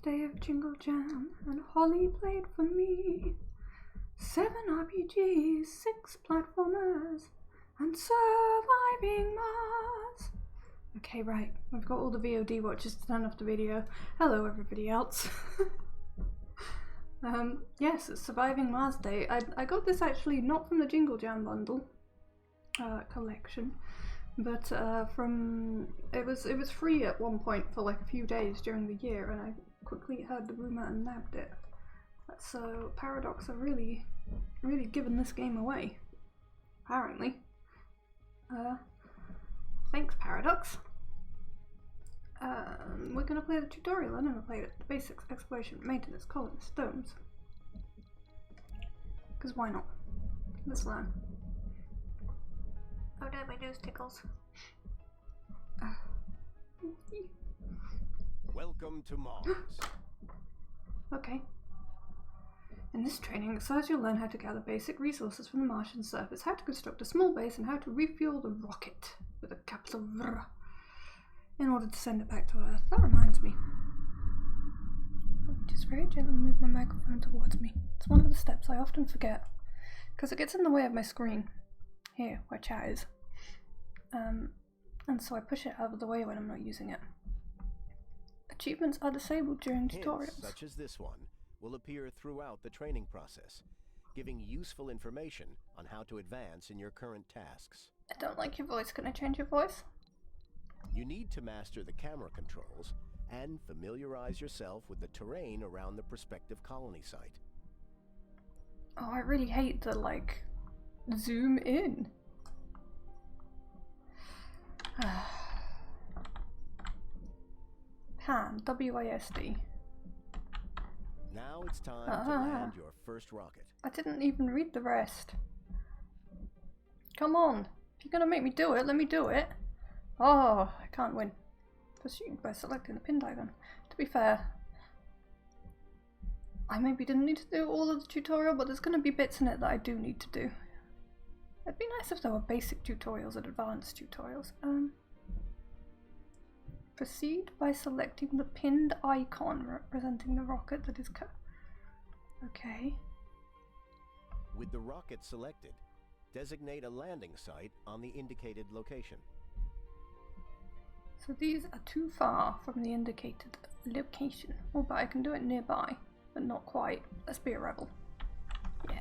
day of Jingle Jam, and Holly played for me. 7 RPGs, 6 platformers, and surviving Mars. Okay, right, we've got all the VOD watchers to turn off the video. Hello everybody else. Yes, it's Surviving Mars Day. I got this actually not from the Jingle Jam bundle collection, but from it was free at one point for like a few days during the year, and I quickly heard the rumor and nabbed it. So Paradox are really giving this game away, apparently. Thanks, Paradox. We're gonna play the tutorial. I never played it. The basics, exploration, maintenance, colonists, stones. Because why not? Let's learn. Oh no, my nose tickles. Welcome to Mars. Okay. In this training exercise, you'll learn how to gather basic resources from the Martian surface, how to construct a small base, and how to refuel the rocket with a capital R in order to send it back to Earth. That reminds me. Let me just very gently move my microphone towards me. It's one of the steps I often forget because it gets in the way of my screen here where chat is. And so I push it out of the way when I'm not using it. Achievements are disabled during tutorials. Hints such as this one will appear throughout the training process, giving useful information on how to advance in your current tasks. I don't like your voice. Can I change your voice? You need to master the camera controls and familiarize yourself with the terrain around the prospective colony site. Oh, I really hate the, like, zoom in. Pan, WASD. Now it's time to land your first rocket. I didn't even read the rest. Come on. If you're gonna make me do it, let me do it. Oh, I can't win. Pursued by selecting the pin diagram. To be fair, I maybe didn't need to do all of the tutorial, but there's going to be bits in it that I do need to do. It'd be nice if there were basic tutorials and advanced tutorials. Proceed by selecting the pinned icon representing the rocket that is okay. With the rocket selected, designate a landing site on the indicated location. So these are too far from the indicated location. Oh, but I can do it nearby, but not quite. Let's be a rebel. Yeah.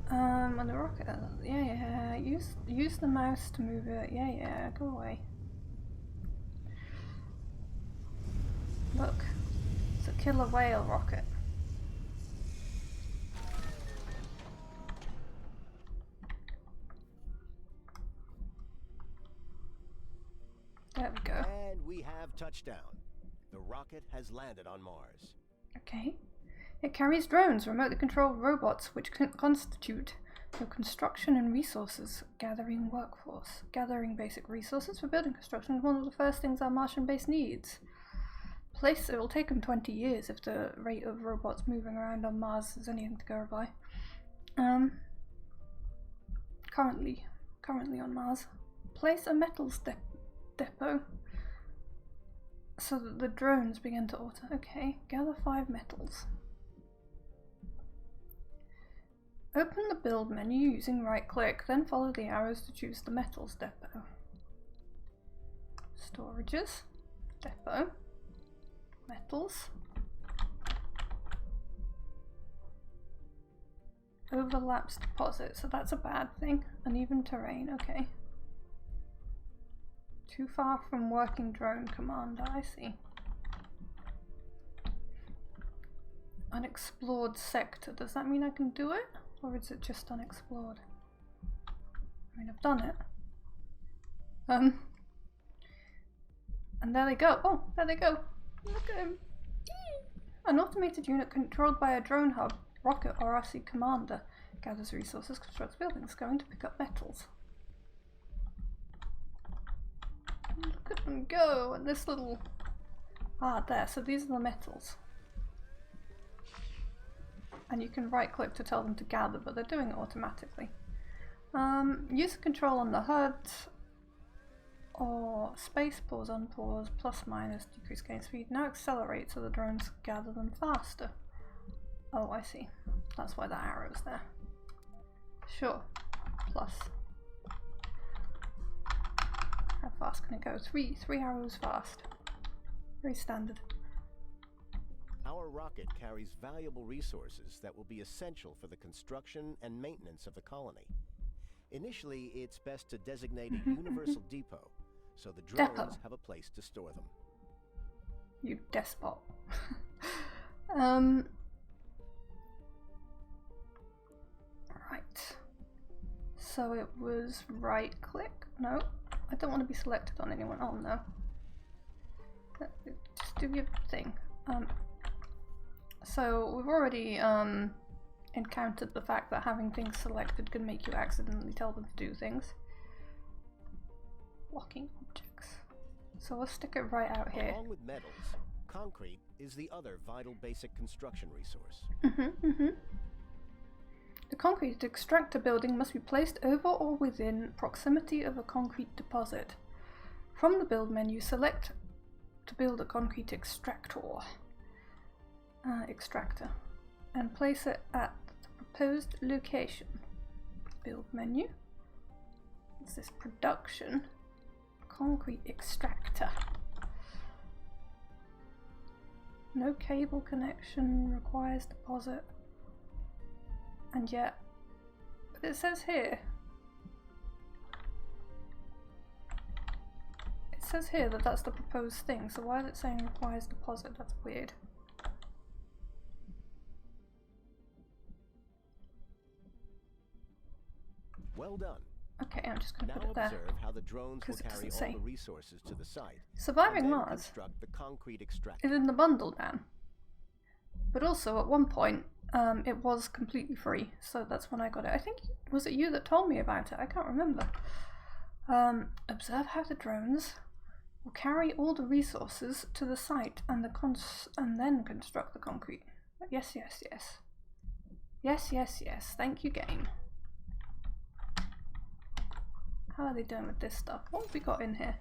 And the rocket. Yeah. Use the mouse to move it. Yeah. Go away. Look, it's a killer whale rocket. There we go. And we have touchdown. The rocket has landed on Mars. Okay. It carries drones, remotely controlled robots, which constitute the construction and resources gathering workforce. Gathering basic resources for building construction is one of the first things our Martian base needs. It will take them 20 years if the rate of robots moving around on Mars is anything to go by. Currently on Mars. Place a metals depot so that the drones begin to auto. Okay, gather 5 metals. Open the build menu using right click, then follow the arrows to choose the metals depot. Storages, depot, metals, overlaps deposit, so that's a bad thing. Uneven terrain, okay. Too far from working drone commander, I see. Unexplored sector, does that mean I can do it? Or is it just unexplored? I mean, I've done it. And there they go. Oh, there they go. Look at him. An automated unit controlled by a drone hub, rocket or RC commander gathers resources, constructs buildings, going to pick up metals. Look at them go, and this little... there, so these are the metals. And you can right click to tell them to gather, but they're doing it automatically. Use the control on the HUD or space, pause, unpause, plus minus, decrease gain speed. Now accelerate so the drones gather them faster. Oh, I see. That's why that arrow's there. Sure. Plus. How fast can it go? Three arrows fast. Very standard. Our rocket carries valuable resources that will be essential for the construction and maintenance of the colony. Initially, it's best to designate a universal depot, so the drones have a place to store them. You despot. Right. So it was right click. No, I don't want to be selected on anyone. Oh no. Just do your thing. So we've already encountered the fact that having things selected can make you accidentally tell them to do things. Blocking objects. So we'll stick it right out here. Along with metals, concrete is the other vital basic construction resource. The concrete extractor building must be placed over or within proximity of a concrete deposit. From the build menu, select to build a concrete extractor, and place it at the proposed location. Build menu. What's this? Production. Concrete extractor. No cable connection, requires deposit. And yet, but it says here. It says here that that's the proposed thing, so why is it saying requires deposit? That's weird. Well done. Okay, I'm just going to now put it there. Observe how the drones will carry all the resources to the site. Surviving Mars construct the concrete extractor. is in the bundle down. But also at one point, it was completely free, so that's when I got it. I think, was it you that told me about it? I can't remember. Observe how the drones will carry all the resources to the site and then construct the concrete. Yes, yes, yes. Yes, yes, yes. Thank you, game. How are they doing with this stuff? What have we got in here?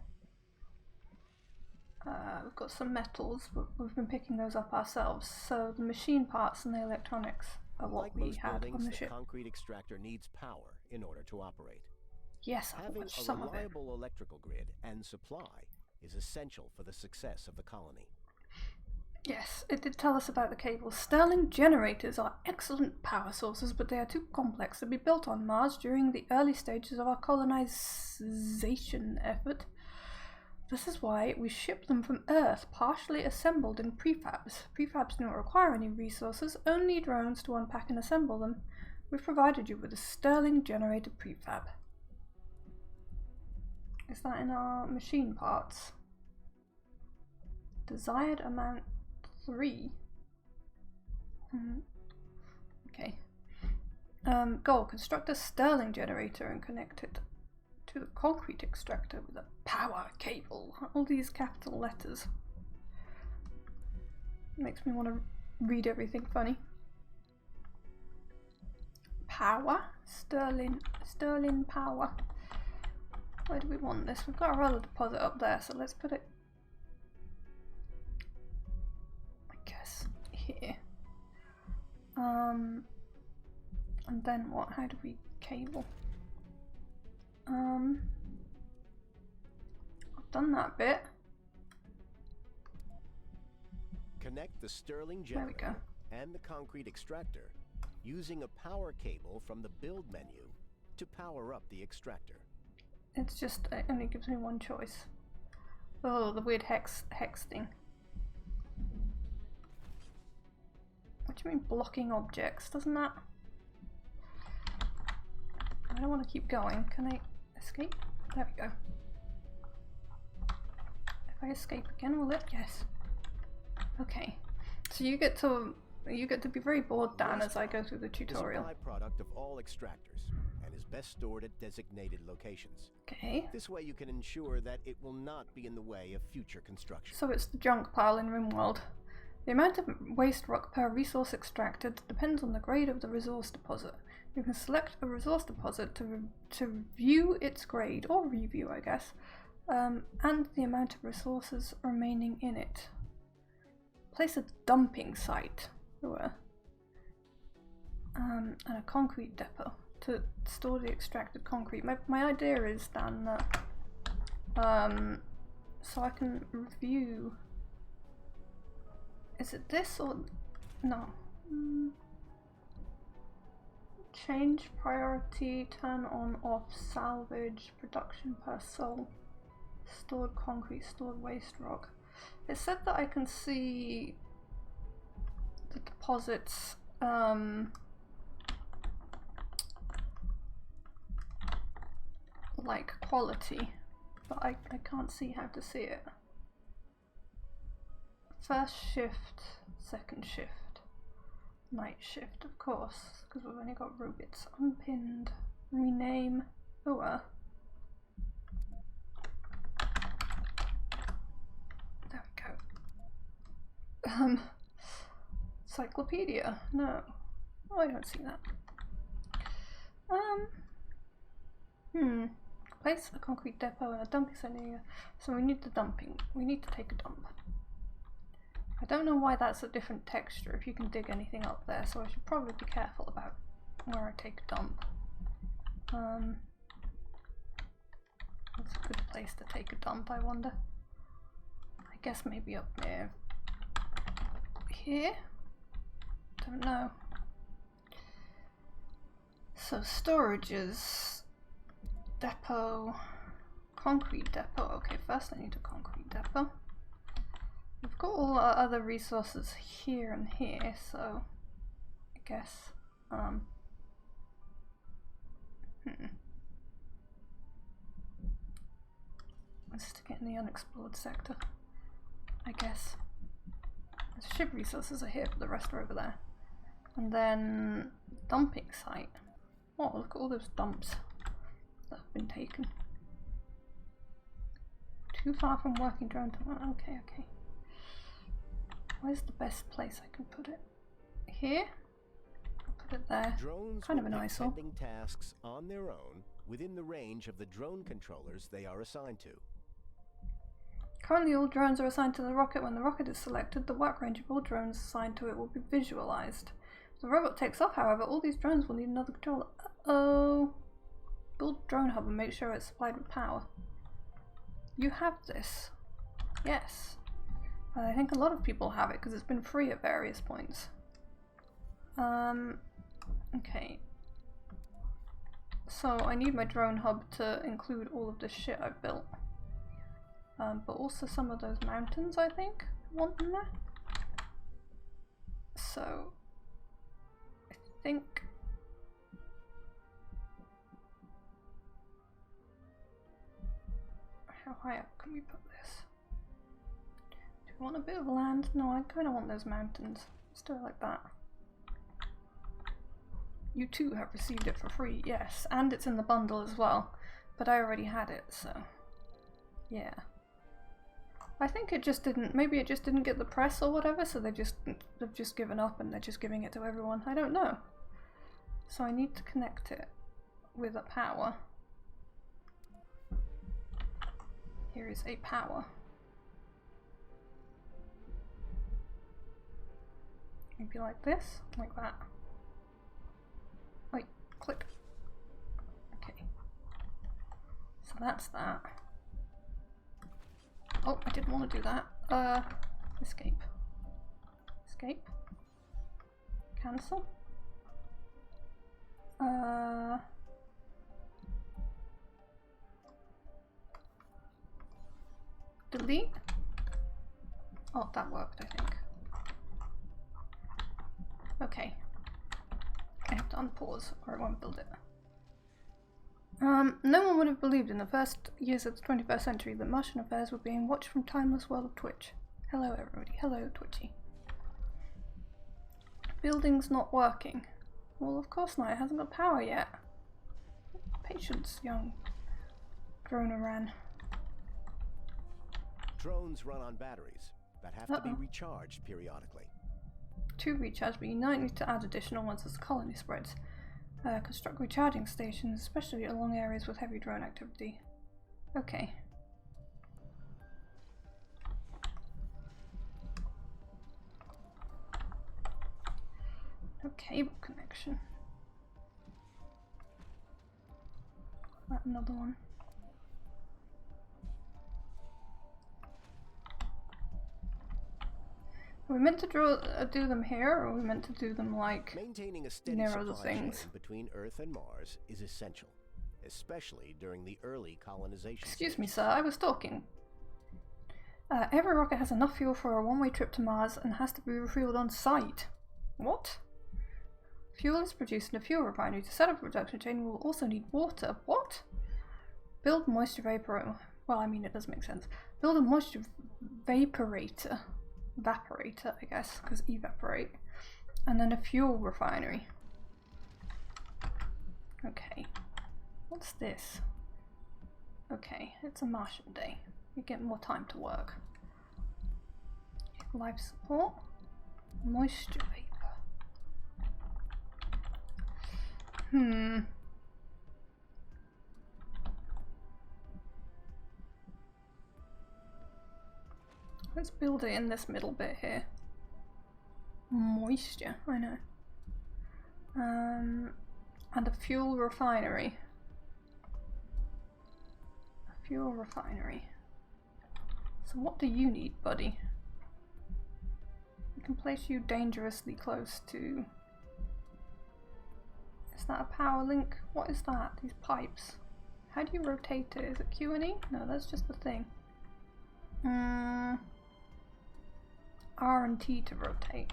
We've got some metals, but we've been picking those up ourselves. So the machine parts and the electronics are what we had on the ship. The concrete extractor needs power in order to operate. Yes, I've watched some of it. Having a reliable electrical grid and supply is essential for the success of the colony. Yes, it did tell us about the cables. Stirling generators are excellent power sources, but they are too complex to be built on Mars during the early stages of our colonization effort. This is why we ship them from Earth, partially assembled in prefabs. Prefabs do not require any resources, only drones to unpack and assemble them. We've provided you with a Stirling generator prefab. Is that in our machine parts? Desired amount 3. Okay. Goal, construct a Stirling generator and connect it to the concrete extractor with a power cable. All these capital letters. Makes me want to read everything funny. Power? Stirling power. Where do we want this? We've got a rather deposit up there, so let's put it, I guess, here. And then what? How do we cable? I've done that bit. Connect the Stirling generator and the concrete extractor using a power cable from the build menu to power up the extractor. It's just, it only gives me one choice. Oh, the weird hex thing. What do you mean blocking objects? Doesn't that... I don't want to keep going. Can I escape? There we go. If I escape again, will it? Yes. Okay. So you get to be very bored, Dan, as I go through the tutorial. It's a byproduct of all extractors and is best stored at designated locations. Okay. This way you can ensure that it will not be in the way of future construction. So it's the junk pile in RimWorld. The amount of waste rock per resource extracted depends on the grade of the resource deposit. You can select a resource deposit to view its grade, or review, I guess, and the amount of resources remaining in it. Place a dumping site. And a concrete depot to store the extracted concrete. My idea is then that so I can review. Is it this or no? Change priority, turn on off salvage, production per soul, stored concrete, stored waste rock. It said that I can see the deposits like quality, but I can't see how to see it. First shift, second shift, night shift, of course, because we've only got rubies. Unpinned, rename, there we go. Encyclopedia, no. Oh, I don't see that. Place a concrete depot and a dumping center. So we need the dumping. We need to take a dump. I don't know why that's a different texture if you can dig anything up there, so I should probably be careful about where I take a dump. What's a good place to take a dump, I wonder? I guess maybe up there. Here? Don't know. So storages, depot, concrete depot. Okay, first I need a concrete depot. We've got all our other resources here and here, so I guess let's stick it in the unexplored sector, I guess. The ship resources are here, but the rest are over there. And then dumping site. Oh, look at all those dumps that have been taken. Too far from working drone to one. Okay, okay. Where's the best place I can put it? Here? I'll put it there. Drones kind of an eyesore. Pending tasks on their own within the range of the drone controllers they are assigned to. Currently all drones are assigned to the rocket. When the rocket is selected, the work range of all drones assigned to it will be visualized. If the robot takes off, however, all these drones will need another controller. Uh-oh. Build drone hub and make sure it's supplied with power. You have this. Yes. I think a lot of people have it because it's been free at various points. Okay. So I need my drone hub to include all of this shit I've built. But also some of those mountains, I think, I want them there. So I think how high up can we put this? Do we want a bit of land? No, I kind of want those mountains. Let's do it like that. You too have received it for free, yes, and it's in the bundle as well, but I already had it, so yeah. I think it just didn't, maybe it just didn't get the press or whatever, so they've just given up and they're just giving it to everyone. I don't know. So I need to connect it with a power. Here is a power. Maybe like this, like that. Wait, click. Okay. So that's that. Oh, I didn't want to do that. Escape. Escape. Cancel. Delete. Oh, that worked, I think. Okay. I have to unpause or I won't build it. No one would have believed in the first years of the 21st century that Martian affairs were being watched from timeless world of Twitch. Hello everybody, hello Twitchy. Building's not working. Well, of course not, it hasn't got power yet. Patience, young droneran. Drones run on batteries that have to be recharged periodically. To recharge, but you might need to add additional ones as the colony spreads. Construct recharging stations, especially along areas with heavy drone activity. Okay. cable connection. Another one. Are we meant to do them here, or are we meant to do them like maintaining a steady near other supply chain things? between Earth and Mars is essential, especially during the early colonization Excuse me, stages. sir, I was talking. Every rocket has enough fuel for a one-way trip to Mars and has to be refueled on site. What? Fuel is produced in a fuel refinery. To set up a production chain, we will also need water. What? Build moisture vapor. Well, I mean, it does make sense. Build a moisture vaporator. Evaporator, I guess, because evaporate. And then a fuel refinery. Okay. What's this? Okay, it's a Martian day. You get more time to work. Life support. Moisture vapor. Let's build it in this middle bit here. Moisture, I know. And a fuel refinery. A fuel refinery. So what do you need, buddy? We can place you dangerously close to... Is that a power link? What is that? These pipes. How do you rotate it? Is it Q and E? No, that's just the thing. R and T to rotate.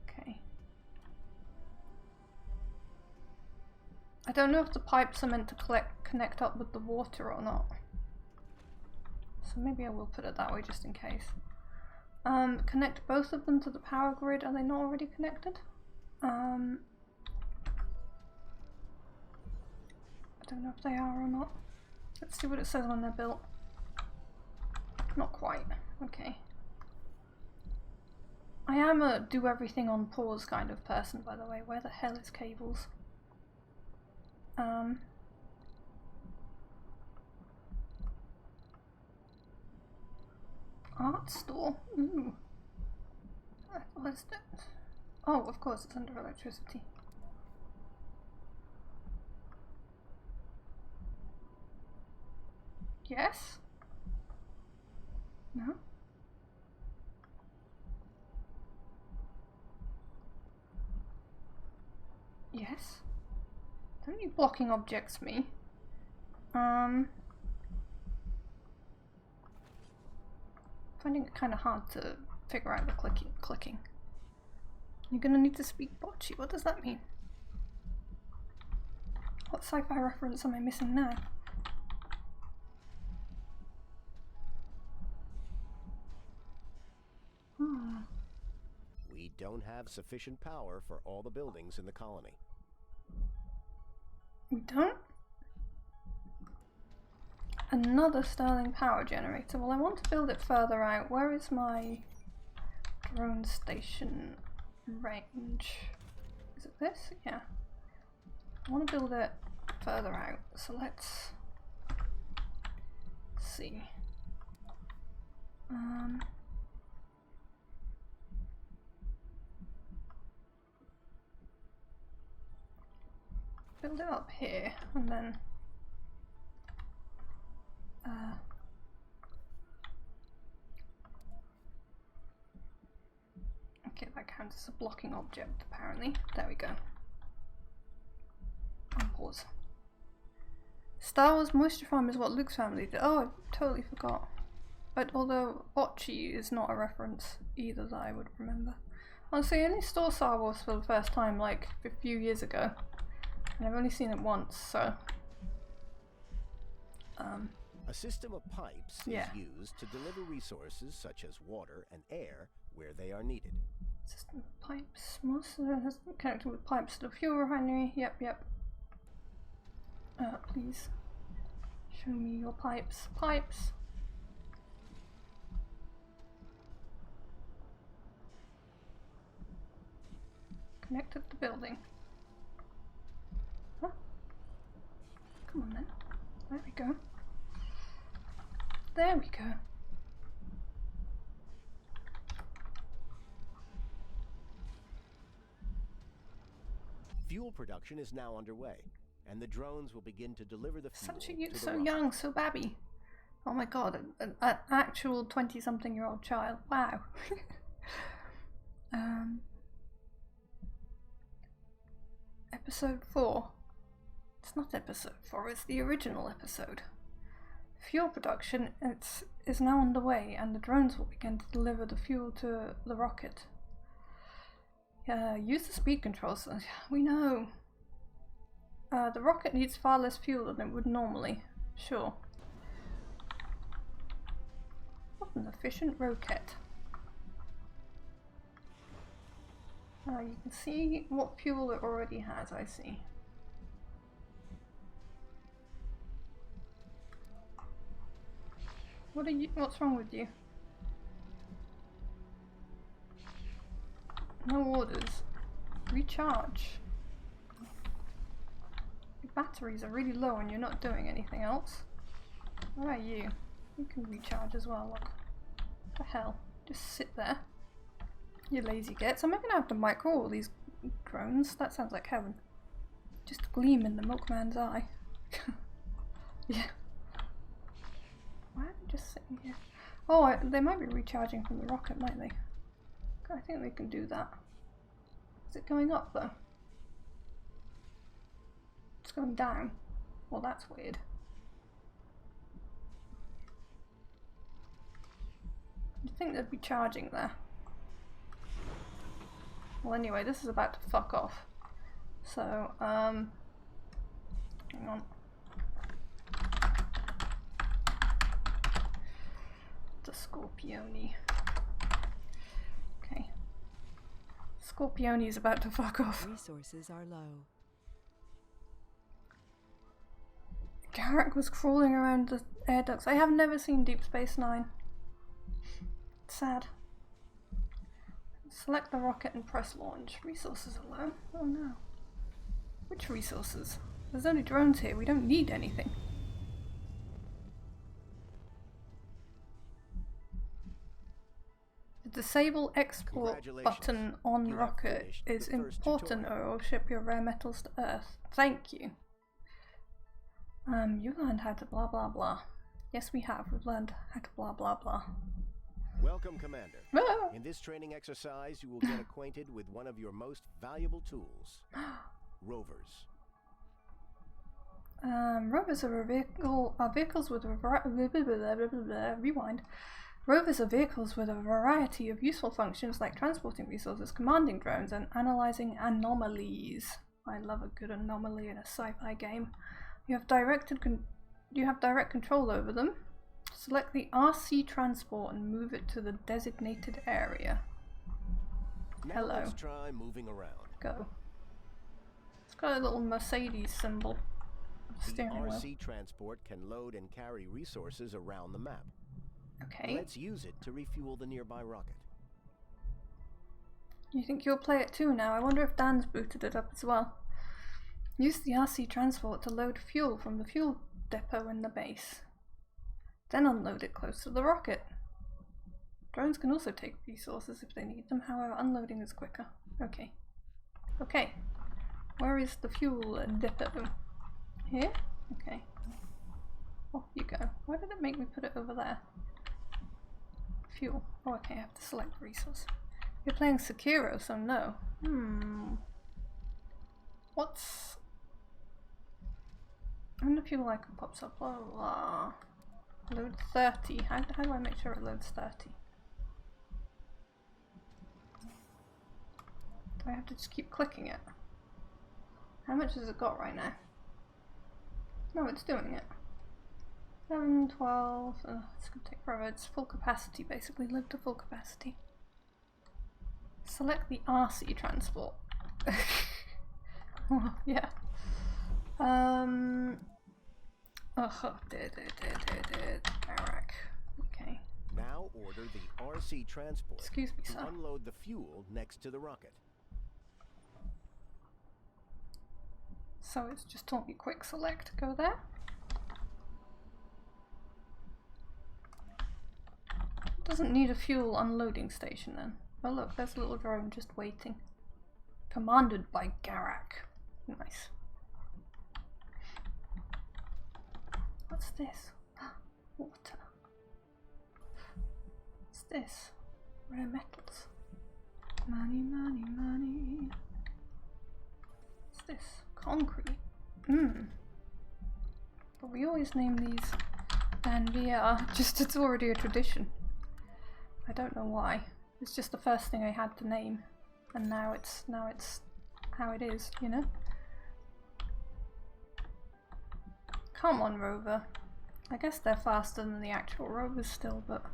Okay. I don't know if the pipes are meant to connect up with the water or not. So maybe I will put it that way just in case. Connect both of them to the power grid. Are they not already connected? I don't know if they are or not. Let's see what it says when they're built. Not quite. Okay. I am a do everything on pause kind of person, by the way. Where the hell is cables? Art store? Ooh. What is that? Oh, of course, it's under electricity. Yes? No? Yes? Don't you blocking objects me? Finding it kind of hard to figure out the clicking. You're gonna need to speak bocce. What does that mean? What sci-fi reference am I missing now? We don't have sufficient power for all the buildings in the colony. We don't? Another Stirling power generator. Well, I want to build it further out. Where is my drone station range? Is it this? Yeah. I want to build it further out. So let's see. Build it up here and then okay, that counts as a blocking object apparently. There we go. And pause. Star Wars moisture farm is what Luke's family did. Oh, I totally forgot. But although bocce is not a reference either that I would remember. Honestly, I only saw Star Wars for the first time like a few years ago. And I've only seen it once, so... A system of pipes yeah. is used to deliver resources such as water and air where they are needed. System of pipes. Most of it has connected with pipes to the fuel refinery. Yep. Please. Show me your pipes. Pipes! Connected to the building. Huh? Come on then. There we go. There we go. Fuel production is now underway, and the drones will begin to deliver the fuel to the So rocket. young, so babby. Oh my god, an actual 20-something-year-old child. Wow. Episode 4. It's not episode 4, it's the original episode. Fuel production is now underway, and the drones will begin to deliver the fuel to the rocket. Use the speed controls. We know. The rocket needs far less fuel than it would normally. Sure. What an efficient rocket. You can see what fuel it already has, I see. What's wrong with you? No orders. Recharge. Your batteries are really low and you're not doing anything else. What about you? You can recharge as well, look. What the hell? Just sit there. You lazy gets. Am I gonna have to micro all these drones? That sounds like heaven. Just a gleam in the milkman's eye. Yeah. Why are they just sitting here? Oh, they might be recharging from the rocket, might they? I think they can do that. Is it going up though? It's going down. Well, that's weird. You'd think they'd be charging there. Well, anyway, this is about to fuck off. So, hang on. The Scorpione. Okay. Scorpione is about to fuck off. Resources are low. Garak was crawling around the air ducts. I have never seen Deep Space Nine. It's sad. Select the rocket and press launch. Resources are low. Oh no. Which resources? There's only drones here. We don't need anything. The disable export button on rocket is important or it will ship your rare metals to Earth. Thank you. You learned how to blah blah blah. Yes, we have. We've learned how to blah blah blah. Welcome, Commander. Ah! In this training exercise, you will get acquainted with one of your most valuable tools, rovers. Rovers are vehicles with a rewind. Rovers are vehicles with a variety of useful functions like transporting resources, commanding drones, and analyzing anomalies. I love a good anomaly in a sci-fi game. You have direct control over them. Select the RC transport and move it to the designated area. Now Hello. let's try moving around. Go. It's got a little Mercedes symbol. The Steering wheel. RC transport can load and carry resources around the map. Okay. Let's use it to refuel the nearby rocket. You think you'll play it too now? I wonder if Dan's booted it up as well. Use the RC transport to load fuel from the fuel depot in the base. Then unload it close to the rocket. Drones can also take resources if they need them, however unloading is quicker. Okay. Okay. Where is the fuel depot? Here? Okay. Off you go. Why did it make me put it over there? Fuel. Oh, okay, I have to select resource. You're playing Sekiro, so no. What's... when the fuel icon pops up, blah blah blah. Load 30. How do I make sure it loads 30? Do I have to just keep clicking it? How much has it got right now? No, it's doing it. 11, 12, it's gonna take forever. It's full capacity, basically. Load to full capacity. Select the RC transport. Yeah. Garak. Okay. Now order the RC transport Excuse me, to sir. unload the fuel next to the rocket. So it's just told me quick select, go there. Doesn't need a fuel unloading station then. Oh look, there's a little drone just waiting. Commanded by Garak. Nice. What's this? Water. What's this? Rare metals. Money, money, money. What's this? Concrete. But we always name these Dan VR, just it's already a tradition. I don't know why. It's just the first thing I had to name. And now it's how it is, you know? Come on, rover. I guess they're faster than the actual rovers still, but...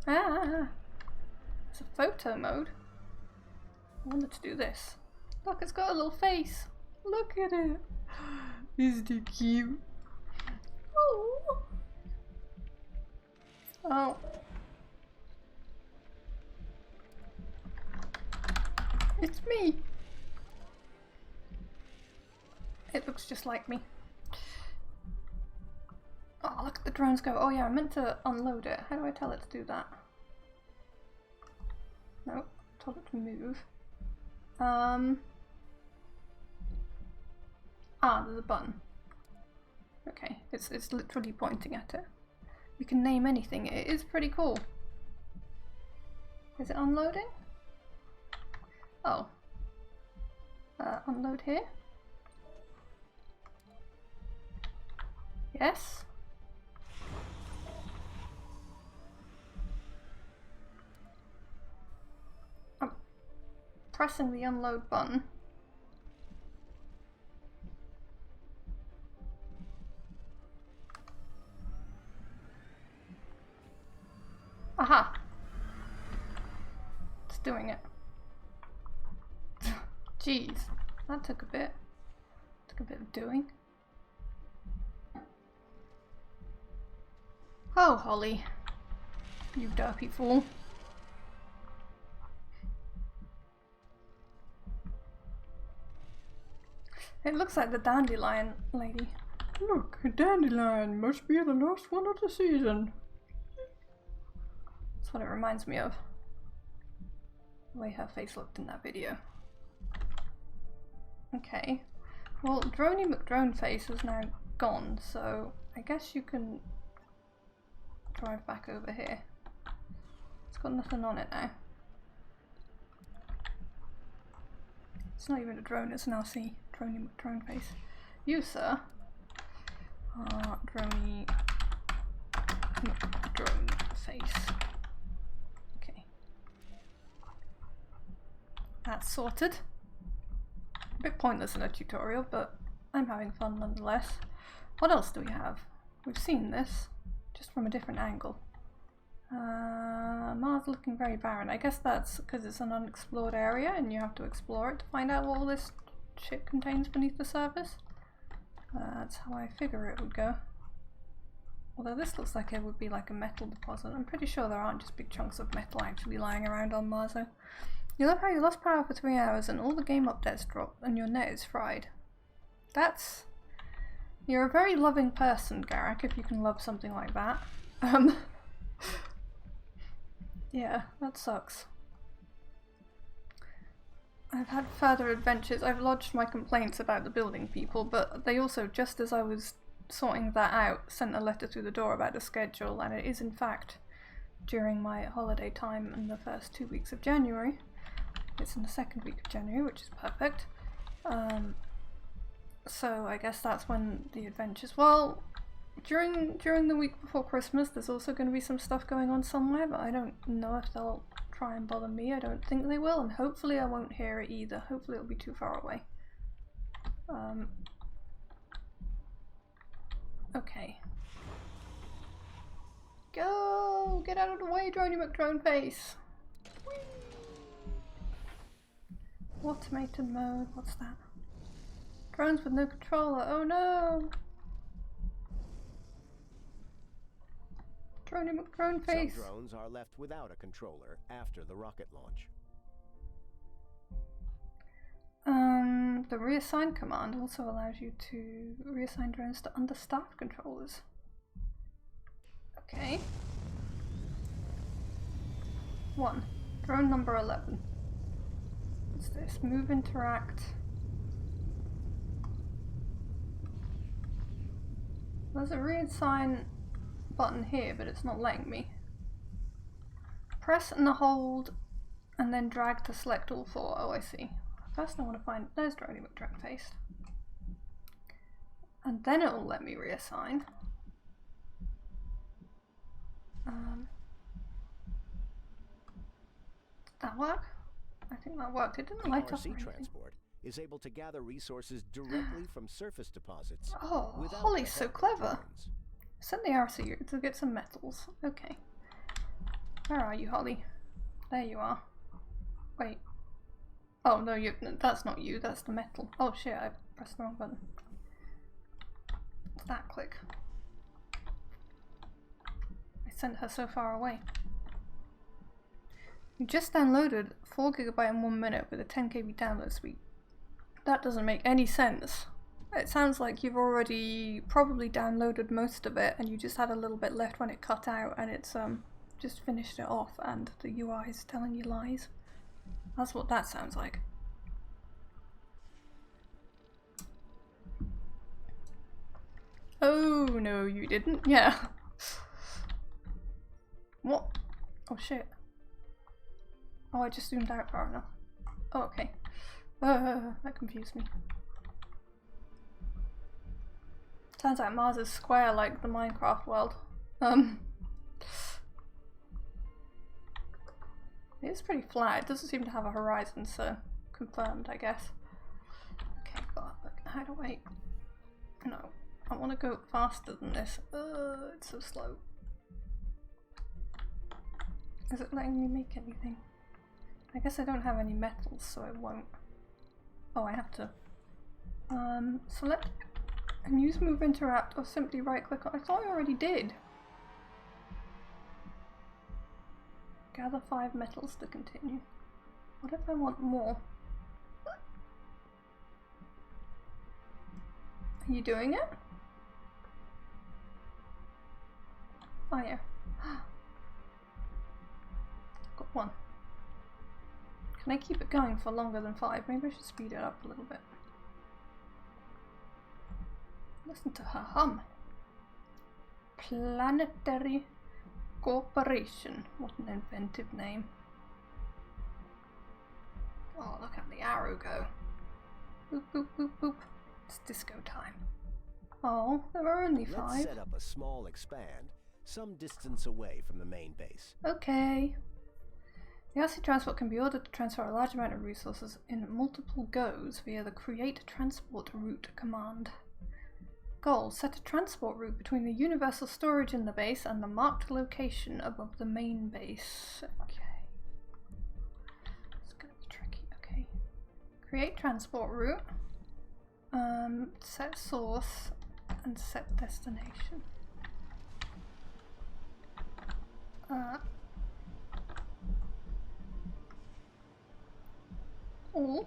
Ah! It's a photo mode. I wanted to do this. Look, it's got a little face. Look at it. Isn't it cute? Oh! Oh. It's me. It looks just like me. Oh, look at the drones go. Oh yeah, I meant to unload it. How do I tell it to do that? No, told it to move. There's a button. Okay, it's literally pointing at it. You can name anything. It is pretty cool. Is it unloading? Oh. Unload here? Yes? I'm pressing the unload button. Aha! It's doing it. Jeez, that took a bit. Took a bit of doing. Oh, Holly. You derpy fool. It looks like the dandelion lady. Look, a dandelion must be the last one of the season. That's what it reminds me of. The way her face looked in that video. Okay. Well, Droney McDroneface is now gone, so I guess you can drive back over here. It's got nothing on it now. It's not even a drone, it's an RC. Droney McDroneface. You, sir, are Droney McDroneface. Okay. That's sorted. A bit pointless in a tutorial, but I'm having fun nonetheless. What else do we have? We've seen this, just from a different angle. Mars looking very barren. I guess that's because it's an unexplored area and you have to explore it to find out what all this shit contains beneath the surface. That's how I figure it would go. Although this looks like it would be like a metal deposit. I'm pretty sure there aren't just big chunks of metal actually lying around on Mars though. You love how you lost power for 3 hours and all the game updates drop and your net is fried. That's... You're a very loving person, Garrick, if you can love something like that. Yeah, that sucks. I've had further adventures. I've lodged my complaints about the building people, but they also, just as I was sorting that out, sent a letter through the door about the schedule, and it is in fact during my holiday time in the first 2 weeks of January. It's in the second week of January, which is perfect. So I guess that's when the adventures... Well, during the week before Christmas there's also going to be some stuff going on somewhere, but I don't know if they'll try and bother me. I don't think they will, and hopefully I won't hear it either. Hopefully it'll be too far away. Okay. Go! Get out of the way, Droney McDroneface! Whee! Automated mode, what's that? Drones with no controller, oh no! Droney McDroneface! Some drones are left without a controller after the rocket launch. The reassign command also allows you to reassign drones to understaffed controllers. Okay. 1. Drone number 11. What's this? Move, interact. There's a reassign button here, but it's not letting me. Press and hold, and then drag to select all four. Oh, I see. First I want to find... There's drag paste. And then it will let me reassign. Did that work? I think that worked. It didn't light up or anything. Transport is able to gather resources directly from surface deposits. Oh, Holly's so clever. Send the RC to get some metals. Okay. Where are you, Holly? There you are. Wait. Oh no, that's not you. That's the metal. Oh shit! I pressed the wrong button. What's that click? I sent her so far away. You just downloaded 4 GB in 1 minute with a 10 KB download speed. That doesn't make any sense. It sounds like you've already probably downloaded most of it and you just had a little bit left when it cut out and it's just finished it off and the UI is telling you lies. That's what that sounds like. Oh no, you didn't? Yeah. What? Oh shit. Oh, I just zoomed out far enough. Oh, okay. That confused me. Turns out Mars is square like the Minecraft world. It's pretty flat. It doesn't seem to have a horizon, so confirmed, I guess. Okay, but how do I... No, I want to go faster than this. It's so slow. Is it letting me make anything? I guess I don't have any metals, so I won't. Oh, I have to. Select and use move interact or simply right click on. I thought I already did. Gather 5 metals to continue. What if I want more? Are you doing it? Oh yeah. Got 1. Can I keep it going for longer than 5? Maybe I should speed it up a little bit. Listen to her hum. Planetary Corporation. What an inventive name. Oh, look at the arrow go. Boop, boop, boop, boop. It's disco time. Oh, there are only 5. Let's set up a small expand, some distance away from the main base. Okay. The RC transport can be ordered to transfer a large amount of resources in multiple goes via the Create Transport Route command. Goal: set a transport route between the universal storage in the base and the marked location above the main base. Okay. It's gonna be tricky. Okay. Create transport route. Set source and set destination. All.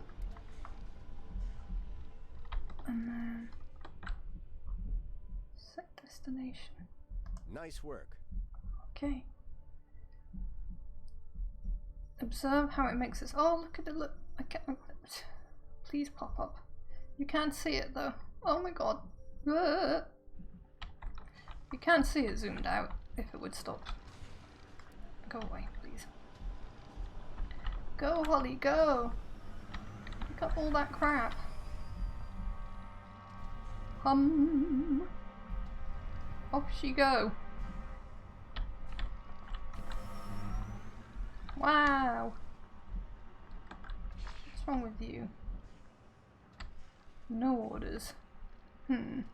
And then set destination. Nice work. Okay. Observe how it makes this. Oh, look at it! Look, I can't. Please pop up. You can't see it though. Oh my god. You can't see it zoomed out. If it would stop. Go away, please. Go, Holly, go! Pick up all that crap. Off she go. Wow. What's wrong with you? No orders. Look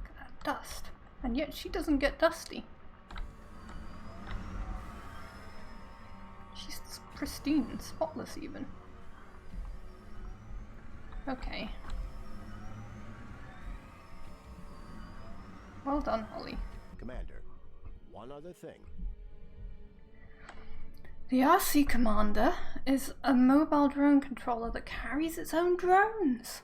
at that dust. And yet she doesn't get dusty. She's pristine, spotless even. Okay. Well done, Holly. Commander, one other thing. The RC Commander is a mobile drone controller that carries its own drones.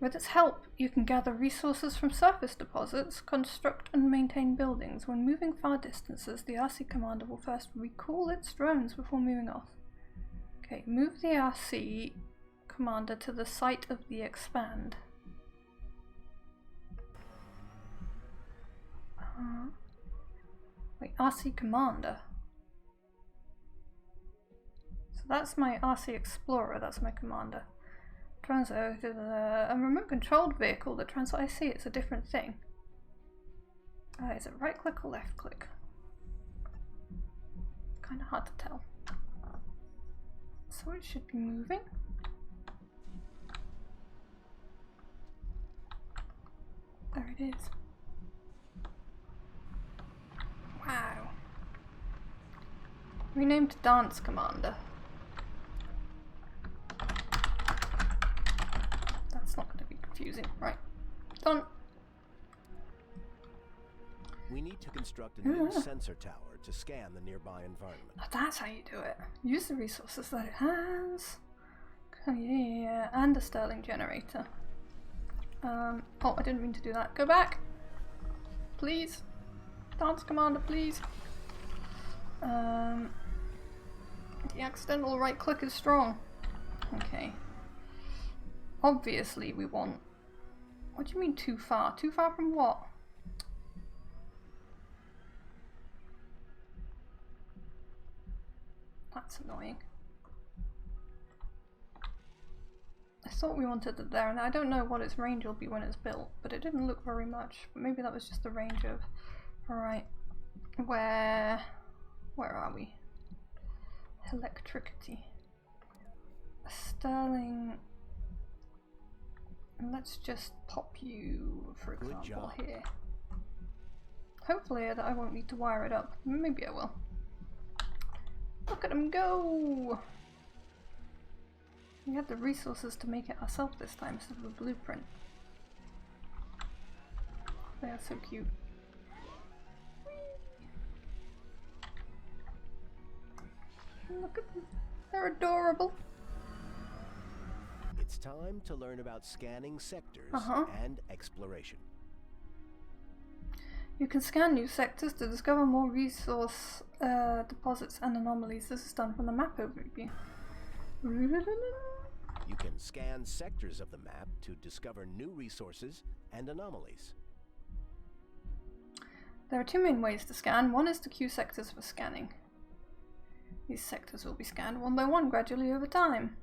With its help, you can gather resources from surface deposits, construct and maintain buildings. When moving far distances, the RC commander will first recall its drones before moving off. Okay, move the RC commander to the site of the expand. Wait, RC commander. So that's my RC explorer, that's my commander. Transit a remote controlled vehicle that I see it's a different thing. Is it right click or left click? Kind of hard to tell. So it should be moving. There it is. Wow. Renamed Dance Commander. That's not going to be confusing. Right. Done. We need to construct a new sensor tower to scan the nearby environment. Oh, that's how you do it. Use the resources that it has. Oh, yeah, and a Stirling generator. Oh, I didn't mean to do that. Go back! Please. Dance Commander, please. The accidental right click is strong. Okay. Obviously we want... What do you mean too far? Too far from what? That's annoying. I thought we wanted it there, and I don't know what its range will be when it's built, but it didn't look very much. But maybe that was just the range of... Alright. Where are we? Electricity. Sterling. Let's just pop you, for example, here. Hopefully I won't need to wire it up. Maybe I will. Look at him go! We have the resources to make it ourselves this time instead of a blueprint. They are so cute. Look at them. They're adorable. It's time to learn about scanning sectors and exploration. You can scan new sectors to discover more resource deposits and anomalies. This is done from the map overview. You can scan sectors of the map to discover new resources and anomalies. There are two main ways to scan. One is to queue sectors for scanning. These sectors will be scanned one by one gradually over time.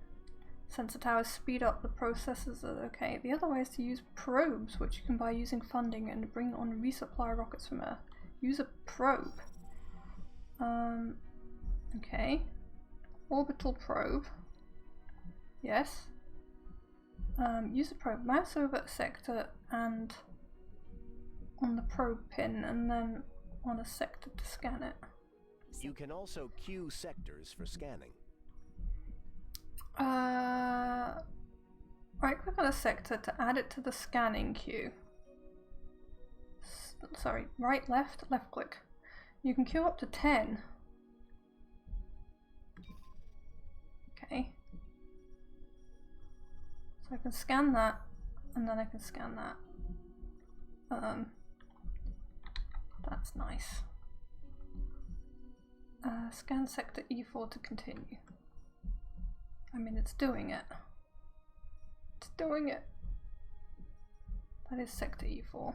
Sensor towers speed up the processes. Okay. The other way is to use probes, which you can buy using funding and bring on resupply rockets from Earth. Use a probe. Okay. Orbital probe. Yes. Use a probe. Mouse over a sector and on the probe pin, and then on a sector to scan it. You can also queue sectors for scanning. Right click on a sector to add it to the scanning queue. Sorry, right, left click. You can queue up to 10. Okay. So I can scan that, and then I can scan that. That's nice. Scan sector E4 to continue. I mean, it's doing it. It's doing it. That is sector E4.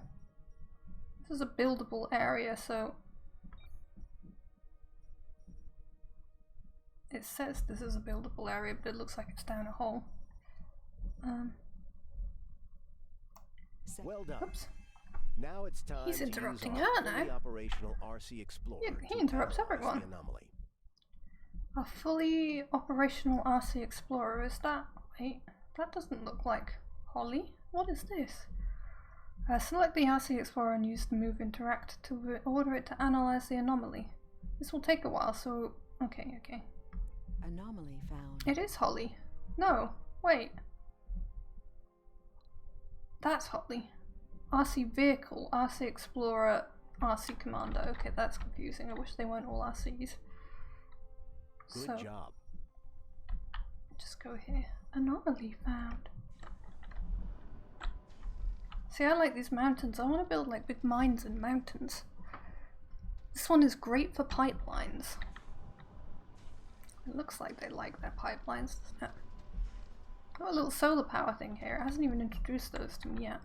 This is a buildable area, so it says this is a buildable area, but it looks like it's down a hole. Well done. Oops. Now it's time He's to interrupting use our her fully now. operational RC Explorer. Yeah, he to interrupts analyze everyone. the anomaly. A fully operational RC Explorer, is that? Wait, that doesn't look like Holly. What is this? Select the RC Explorer and use the move interact to order it to analyze the anomaly. This will take a while, so okay. Anomaly found. It is Holly. No, wait. That's Holly. RC Vehicle, RC Explorer, RC Commander. Okay, that's confusing. I wish they weren't all RCs. Good job. Just go here. Anomaly found. See, I like these mountains. I want to build like big mines and mountains. This one is great for pipelines. It looks like they like their pipelines, doesn't it? Got a little solar power thing here. It hasn't even introduced those to me yet.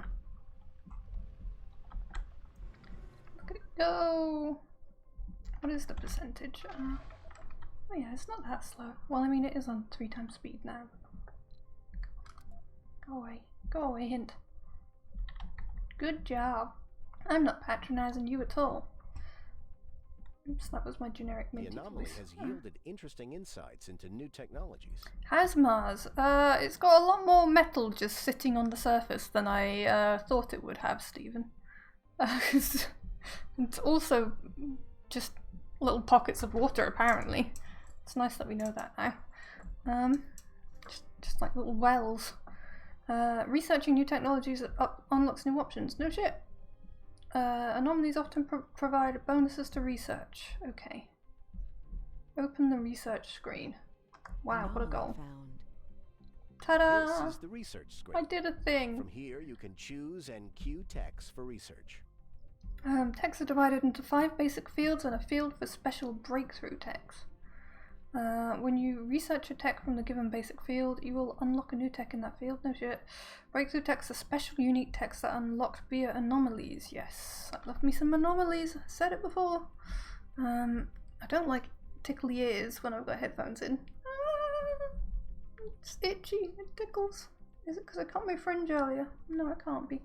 Look at it go! What is the percentage? Oh yeah, it's not that slow. Well, I mean, it is on 3 times speed now. Go away. Go away, hint. Good job. I'm not patronizing you at all. Oops, that was my generic minty The anomaly voice. has yielded interesting insights into new technologies. How's Mars? It's got a lot more metal just sitting on the surface than I thought it would have, Stephen. It's also just little pockets of water, apparently. It's nice that we know that now. Just like little wells. Researching new technologies unlocks new options. No shit. Anomalies often provide bonuses to research. Okay. Open the research screen. Wow, what a goal. Ta-da! This is the research screen. I did a thing! From here, you can choose and queue techs for research. Techs are divided into 5 basic fields and a field for special breakthrough techs. When you research a tech from the given basic field, you will unlock a new tech in that field. No shit. Breakthrough techs are special, unique techs that are unlocked via anomalies. Yes, I love me some anomalies. I said it before. I don't like tickly ears when I've got headphones in. It's itchy. It tickles. Is it because I cut my fringe earlier? No, it can't be.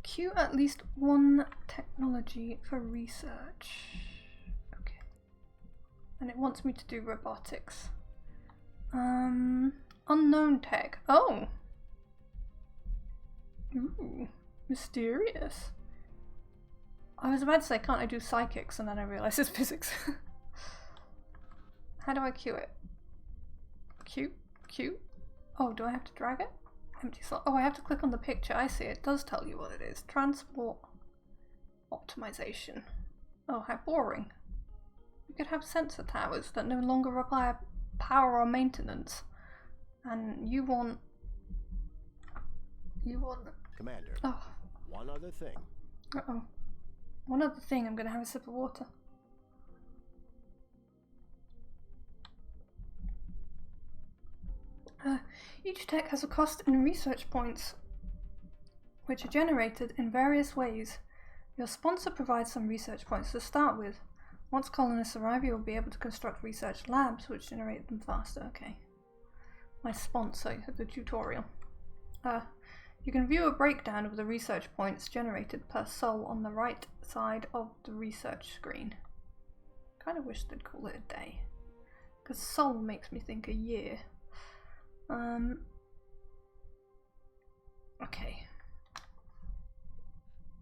Queue at least 1 technology for research. And it wants me to do robotics. Unknown tech. Oh! Ooh, mysterious. I was about to say, can't I do psychics? And then I realised it's physics. How do I queue it? Queue? Oh, do I have to drag it? Empty slot. Oh, I have to click on the picture. I see. It does tell you what it is. Transport optimization. Oh, how boring. You could have sensor towers that no longer require power or maintenance. And you want... Commander, Oh. one other thing. Uh-oh. One other thing, I'm going to have a sip of water. Each tech has a cost in research points, which are generated in various ways. Your sponsor provides some research points to start with. Once colonists arrive, you will be able to construct research labs, which generate them faster. Okay. My sponsor, the tutorial. You can view a breakdown of the research points generated per sol on the right side of the research screen. Kind of wish they'd call it a day, because sol makes me think a year. Okay.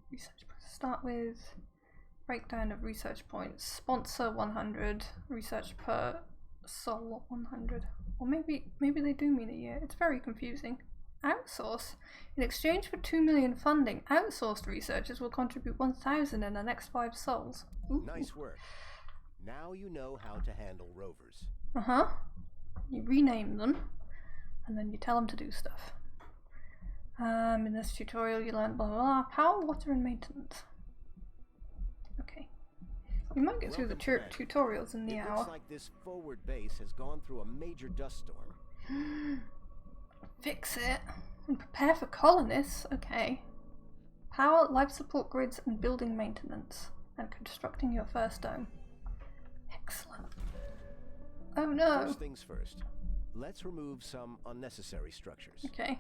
Research points to start with. Breakdown of research points. Sponsor 100. Research per sol 100. Or maybe they do mean a year. It's very confusing. Outsource. In exchange for 2 million funding, outsourced researchers will contribute 1,000 in the next 5 sols. Ooh. Nice work. Now you know how to handle rovers. You rename them, and then you tell them to do stuff. In this tutorial you learn blah blah blah. Power, water and maintenance. Okay. We might get through the tutorials in the hour. Looks like this forward base has gone through a major dust storm. Fix it and prepare for colonists. Okay. Power, life support grids and building maintenance. And constructing your first dome. Excellent. Oh no. First things first. Let's remove some unnecessary structures. Okay.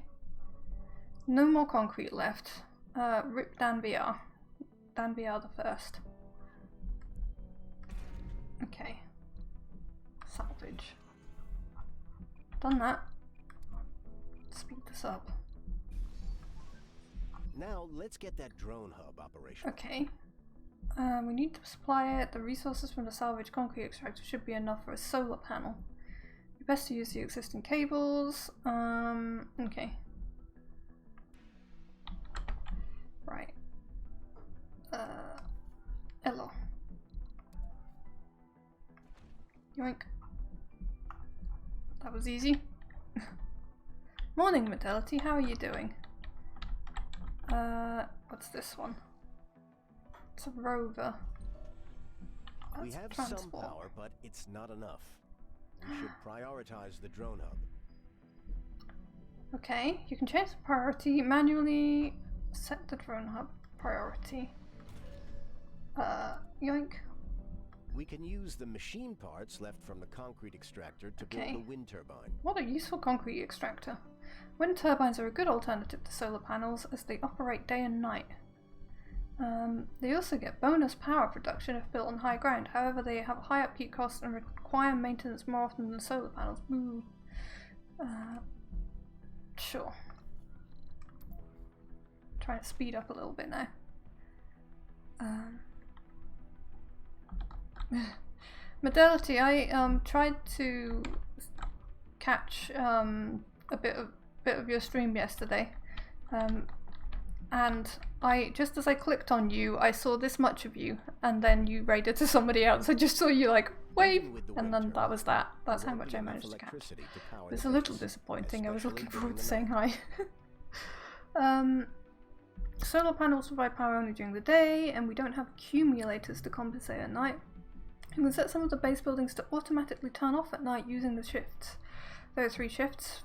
No more concrete left. Rip Dan VR. Dan VR the first. Okay. Salvage. Done that. Speed this up. Now let's get that drone hub operational. Okay. We need to supply it. The resources from the salvage concrete extractor should be enough for a solar panel. It's best to use the existing cables. Okay. Right. Hello. Yoink. That was easy. Morning, Modality. How are you doing? What's this one? It's a rover. We That's have transport. some power, but it's not enough. We should prioritize the drone hub. Okay, you can change the priority, manually set the drone hub priority. Yoink. We can use the machine parts left from the concrete extractor to Okay. build a wind turbine. What a useful concrete extractor. Wind turbines are a good alternative to solar panels as they operate day and night. They also get bonus power production if built on high ground. However, they have high upkeep costs and require maintenance more often than solar panels. Boo. Sure. Trying to speed up a little bit now. Modality. I tried to catch a bit of your stream yesterday, and just as I clicked on you, I saw this much of you, and then you raided to somebody else. I just saw you like wave, and then that was that. That's how much I managed to catch. It's a little disappointing. I was looking forward to saying hi. Solar panels provide power only during the day, and we don't have accumulators to compensate at night. You can set some of the base buildings to automatically turn off at night using the shifts. There are 3 shifts.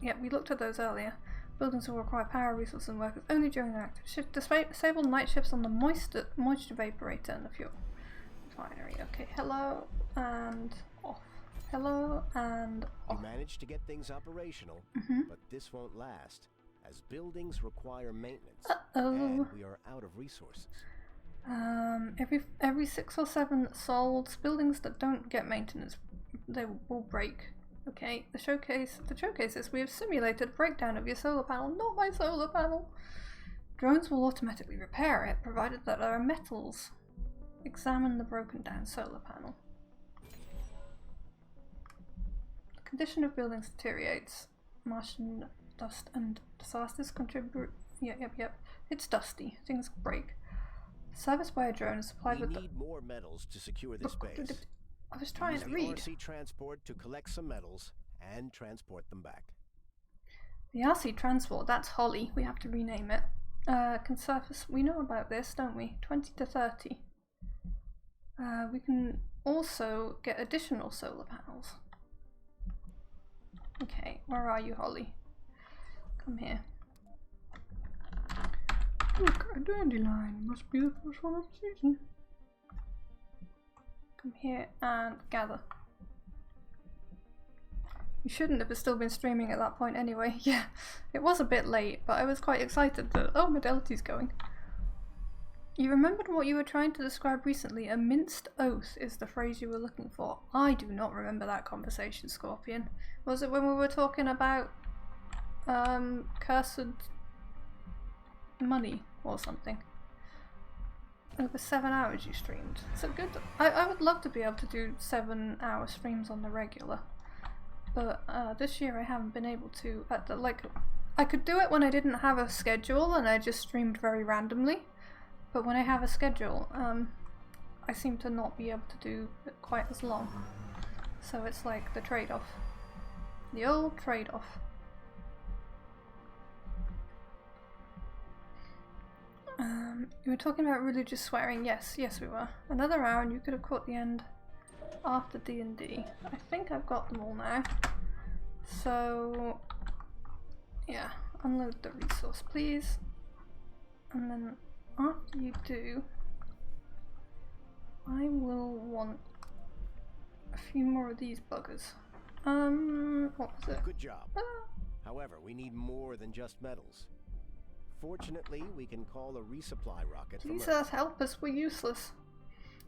Yep, we looked at those earlier. Buildings will require power, resources, and workers only during their active shift. Disable night shifts on the moisture evaporator and the fuel refinery. Okay, hello and off. Hello and off. We managed to get things operational, but this won't last, as buildings require maintenance, and we are out of resources. Every 6 or 7 sold, buildings that don't get maintenance, they will break. Okay, the showcase is we have simulated breakdown of your solar panel, not my solar panel. Drones will automatically repair it, provided that there are metals. Examine the broken down solar panel. The condition of buildings deteriorates. Martian dust and disasters contribute. Yep. It's dusty. Things break. Serviced by a drone is supplied with. We need more metals to secure this base. I was trying to read. Use the RC transport to collect some metals and transport them back. The RC transport, that's Holly. We have to rename it. Can surface. We know about this, don't we? 20 to 30. We can also get additional solar panels. Okay, where are you, Holly? Come here. Look, a dandelion. Must be the first one of the season. Come here and gather. You shouldn't have still been streaming at that point anyway. Yeah, it was a bit late, but I was quite excited that, oh, Modality's going. You remembered what you were trying to describe recently. A minced oath is the phrase you were looking for. I do not remember that conversation, Scorpion. Was it when we were talking about cursed money or something? Over 7 hours you streamed. So good. I would love to be able to do 7-hour streams on the regular, but this year I haven't been able to. I could do it when I didn't have a schedule and I just streamed very randomly, but when I have a schedule, I seem to not be able to do it quite as long. So it's like the trade-off. The old trade-off. You were talking about religious swearing. Yes, we were. Another hour and you could have caught the end after D&D. I think I've got them all now. So, yeah, unload the resource, please. And then after you do, I will want a few more of these buggers. What was it? Good job. However, we need more than just metals. Fortunately, we can call a resupply rocket from Please Earth. help us, we're useless.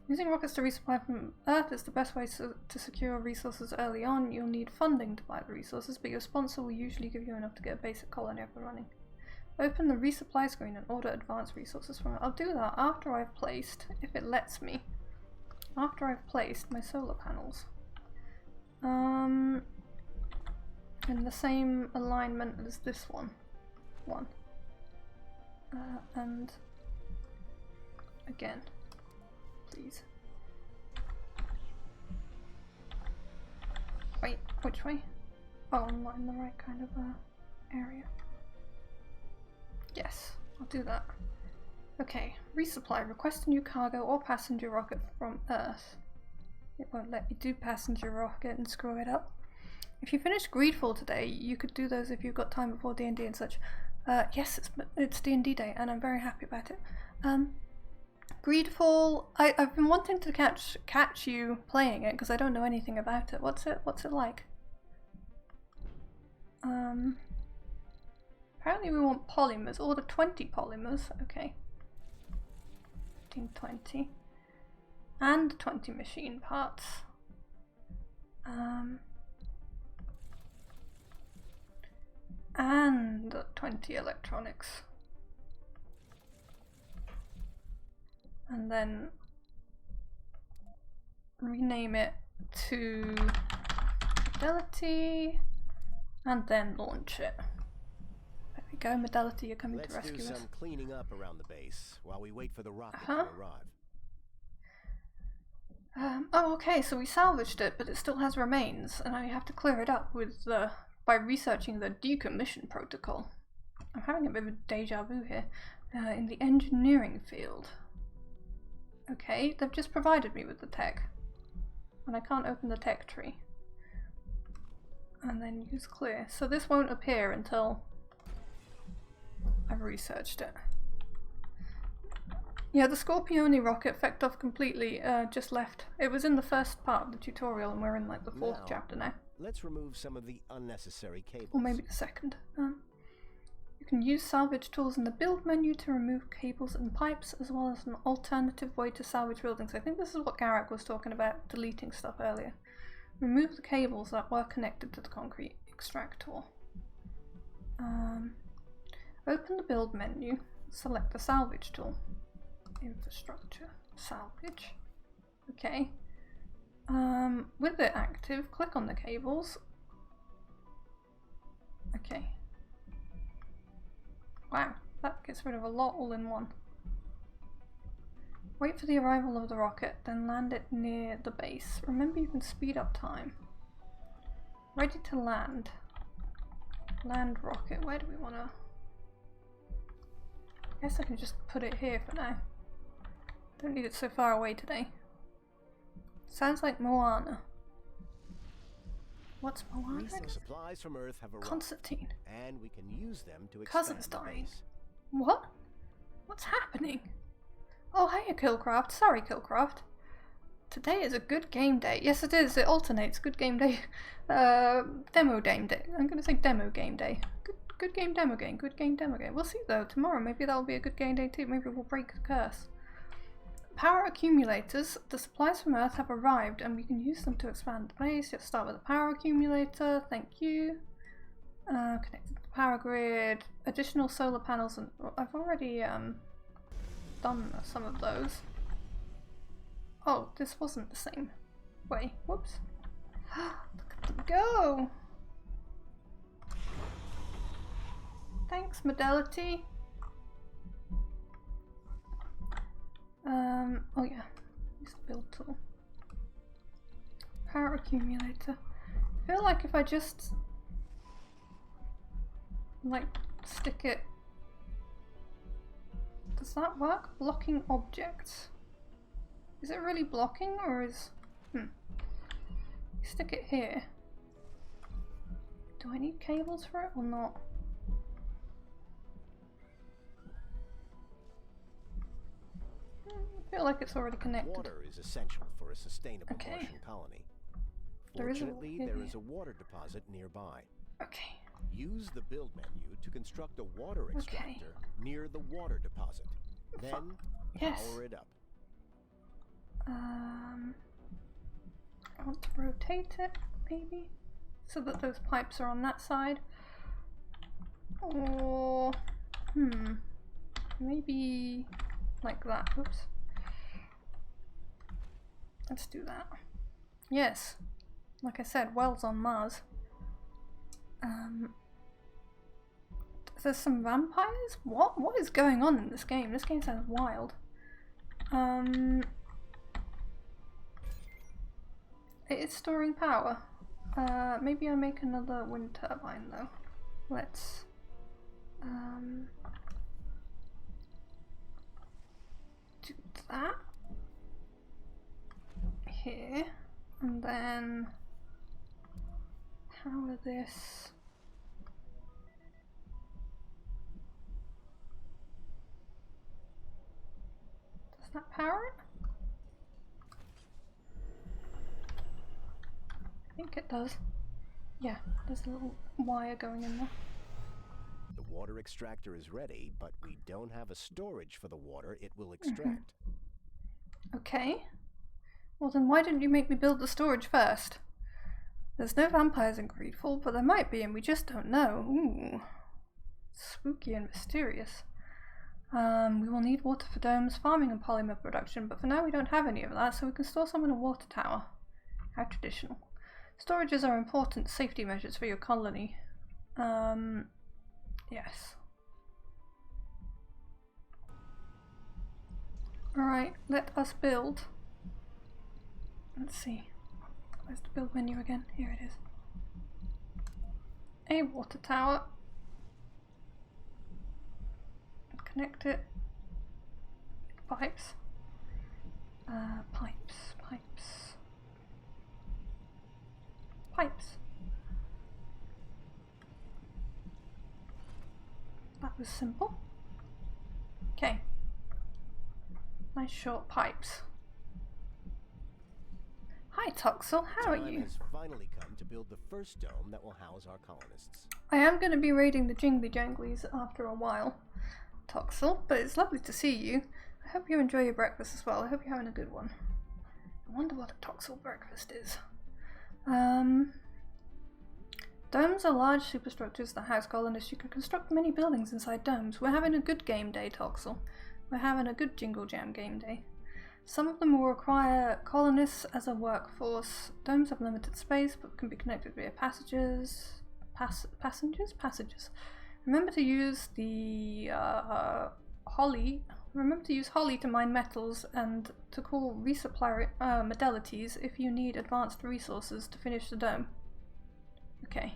Using rockets to resupply from Earth is the best way to secure resources early on. You'll need funding to buy the resources, but your sponsor will usually give you enough to get a basic colony up and running. Open the resupply screen and order advanced resources from it. I'll do that after I've placed, if it lets me, after I've placed my solar panels. In the same alignment as this one. And again, please. Wait, which way? Oh, I'm not in the right kind of area. Yes, I'll do that. Okay, resupply. Request a new cargo or passenger rocket from Earth. It won't let me do passenger rocket and screw it up. If you finish Greedfall today, you could do those if you've got time before D&D and such. Yes, it's D&D day, and I'm very happy about it. Greedfall, I've been wanting to catch you playing it because I don't know anything about it. What's it like? Apparently we want polymers. Order 20 polymers. Okay. 1520. And 20 machine parts. And 20 electronics. And then rename it to Fidelity and then launch it. There we go, Medality, you're coming to rescue us. Let's do some cleaning up around the base while we wait for the rocket to arrive. Oh, okay, so we salvaged it, but it still has remains, and I have to clear it up with by researching the decommission protocol. I'm having a bit of a deja vu here. In the engineering field. Okay, they've just provided me with the tech, and I can't open the tech tree. And then use clear. So this won't appear until I've researched it. Yeah, the Scorpione rocket fecked off completely, just left. It was in the first part of the tutorial and we're in like the fourth chapter now. Let's remove some of the unnecessary cables. Or maybe the second. You can use salvage tools in the build menu to remove cables and pipes, as well as an alternative way to salvage buildings. I think this is what Garak was talking about, deleting stuff earlier. Remove the cables that were connected to the concrete extractor. Open the build menu, select the salvage tool. Infrastructure, salvage. Okay. With it active, click on the cables. Okay. Wow, that gets rid of a lot all in one. Wait for the arrival of the rocket, then land it near the base. Remember, you can speed up time. Ready to land. Land rocket. Where do we want to... I guess I can just put it here for now. Don't need it so far away today. Sounds like Moana. What's Moana? Supplies from Earth have arrived, Constantine. and we can use them to expand Cousin's the dying. base. What? What's happening? Oh, hiya, Killcraft. Sorry, Killcraft. Today is a good game day. Yes, it is. It alternates. Good game day. Demo game day. I'm going to say demo game day. Good game, demo game. Good game, demo game. We'll see, though. Tomorrow, maybe that'll be a good game day, too. Maybe we'll break the curse. Power accumulators. The supplies from Earth have arrived, and we can use them to expand the base. Let's start with a power accumulator. Thank you. Connected to the power grid. Additional solar panels, and I've already done some of those. Oh, this wasn't the same way. Whoops. Look at them go! Thanks, Medality. Oh yeah, use the build tool. Power accumulator. I feel like if I just like stick it, does that work? Blocking objects. Is it really blocking, or is stick it here? Do I need cables for it or not? I feel like it's already connected. Water is essential for a sustainable Martian colony. Fortunately, there is a water deposit nearby. Okay. Use the build menu to construct a water extractor near the water deposit. Then power it up. I want to rotate it, maybe, so that those pipes are on that side. Or maybe like that. Oops. Let's do that. Yes, like I said, wells on Mars. There's some vampires? What is going on in this game? This game sounds wild. It is storing power. Maybe I make another wind turbine though. Let's do that here, and then power this. Does that power it? I think it does. Yeah, there's a little wire going in there. The water extractor is ready, but we don't have a storage for the water it will extract. Okay. Well then why didn't you make me build the storage first? There's no vampires in Greedfall, but there might be and we just don't know. Ooh. Spooky and mysterious. We will need water for domes, farming and polymer production, but for now we don't have any of that, so we can store some in a water tower. How traditional. Storages are important safety measures for your colony. Yes. Alright, let us build. Let's see. Where's the build menu again? Here it is. A water tower. Connect it. Pipes. Pipes. That was simple. Okay. Nice short pipes. Hi Toxel, how are you? Time has finally come to build the first dome that will house our colonists. I am going to be raiding the Jingly Janglies after a while, Toxel, but it's lovely to see you. I hope you enjoy your breakfast as well. I hope you're having a good one. I wonder what a Toxel breakfast is. Domes are large superstructures that house colonists. You can construct many buildings inside domes. We're having a good game day, Toxel. We're having a good Jingle Jam game day. Some of them will require colonists as a workforce. Domes have limited space but can be connected via passages. Passages. Remember to use the holly. Remember to use holly to mine metals and to call resupply modalities if you need advanced resources to finish the dome. Okay.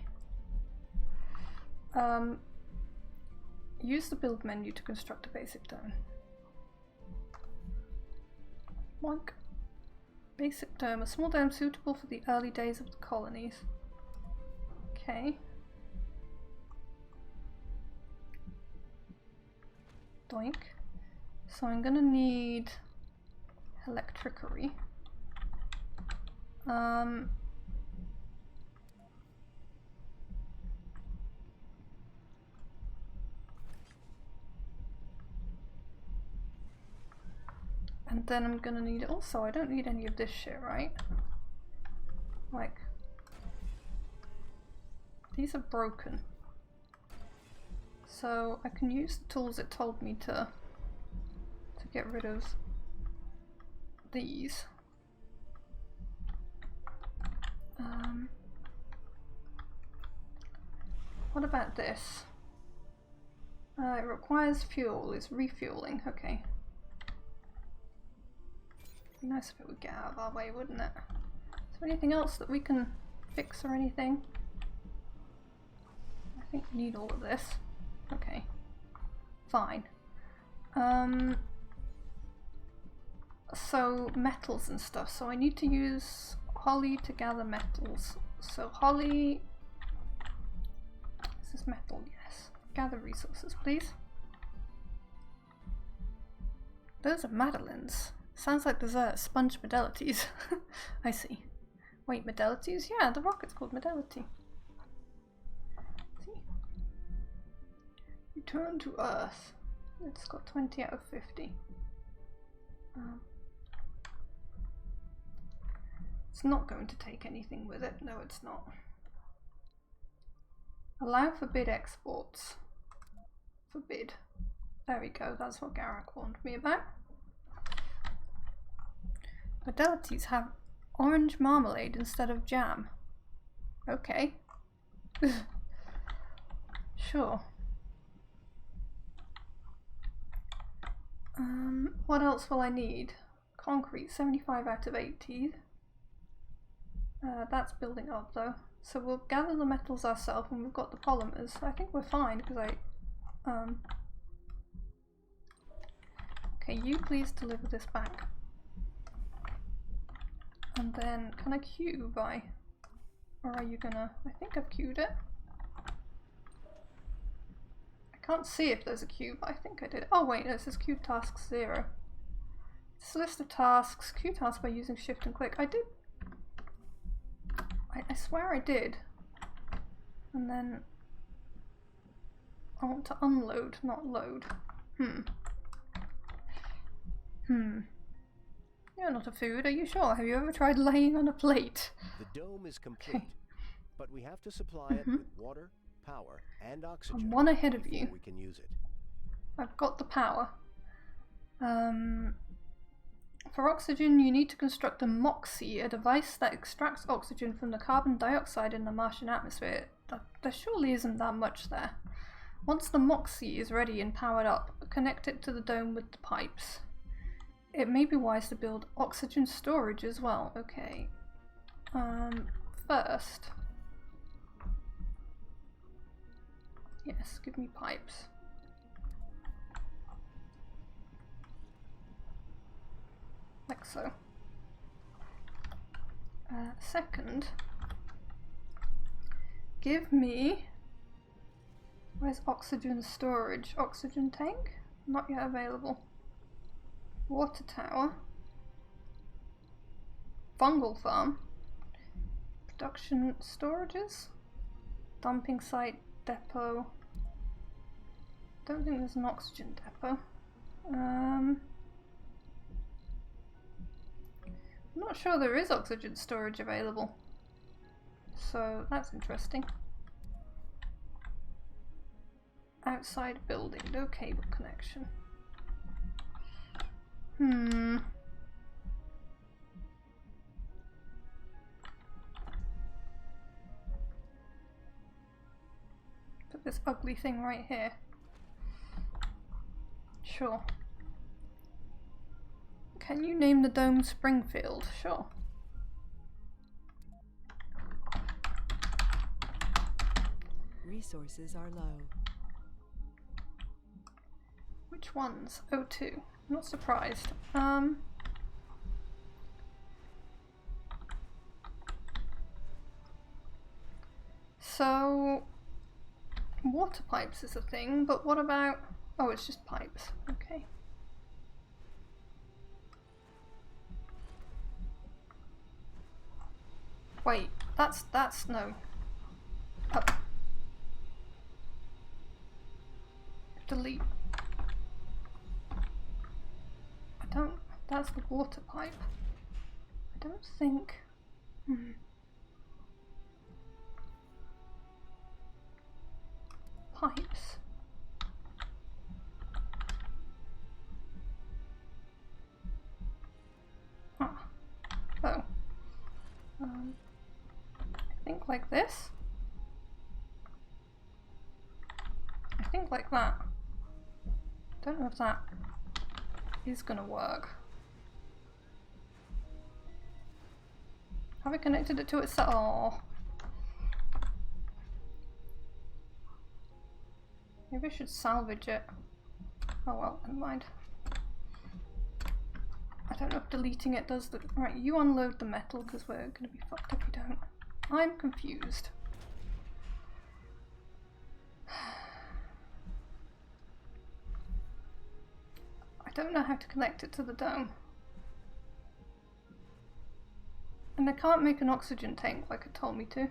Use the build menu to construct a basic dome. Wonk. Basic dome. A small dome suitable for the early days of the colonies. Okay. Doink. So I'm gonna need electricery. And then I'm gonna need, also I don't need any of this shit, right? Like, these are broken. So I can use the tools it told me to get rid of these. What about this? It requires fuel, it's refueling, okay. Be nice if it would get out of our way, wouldn't it? Is there anything else that we can fix or anything? I think we need all of this. Okay. Fine. So metals and stuff. So I need to use holly to gather metals. So holly... Is this metal? Yes. Gather resources, please. Those are madeleines. Sounds like dessert. Sponge modalities. I see. Wait, modalities? Yeah, the rocket's called modality. See? Return to Earth. It's got 20 out of 50. It's not going to take anything with it. No, it's not. Allow forbid exports. Forbid. There we go. That's what Garak warned me about. Modalities have orange marmalade instead of jam. Okay. Sure. What else will I need? Concrete, 75 out of 80. That's building up though. So we'll gather the metals ourselves and we've got the polymers. I think we're fine because I... Okay, you please deliver this back. And then, can I queue by? Or are you gonna... I think I've queued it. I can't see if there's a queue, but I think I did. Oh wait, it says queue task 0. This list of tasks, queue tasks by using shift and click. I did... I swear I did. And then... I want to unload, not load. You're not a food, are you sure? Have you ever tried laying on a plate? The dome is complete, but we have to supply it with water, power, and oxygen. I'm one ahead of you. We can use it. I've got the power. For oxygen, you need to construct a MOXIE, a device that extracts oxygen from the carbon dioxide in the Martian atmosphere. There surely isn't that much there. Once the MOXIE is ready and powered up, connect it to the dome with the pipes. It may be wise to build oxygen storage as well. Okay. First. Yes, give me pipes. Like so. Second. Give me... Where's oxygen storage? Oxygen tank? Not yet available. Water tower. Fungal farm. Production storages. Dumping site depot. Don't think there's an oxygen depot. I'm not sure there is oxygen storage available. So that's interesting. Outside building, no cable connection. Put this ugly thing right here. Sure. Can you name the dome Springfield? Sure. Resources are low. Which ones? O2. Not surprised. So water pipes is a thing, but what about... Oh, it's just pipes. Okay. Wait, that's no. Up. Delete. That's the water pipe. I don't think... Pipes. Ah. Oh. I think like this. I think like that. Don't know if that is gonna work. Have I connected it to itself? Oh. Maybe I should salvage it. Oh well, never mind. I don't know if deleting it does the... Right, you unload the metal because we're gonna be fucked if you don't. I'm confused. I don't know how to connect it to the dome. And I can't make an oxygen tank like it told me to.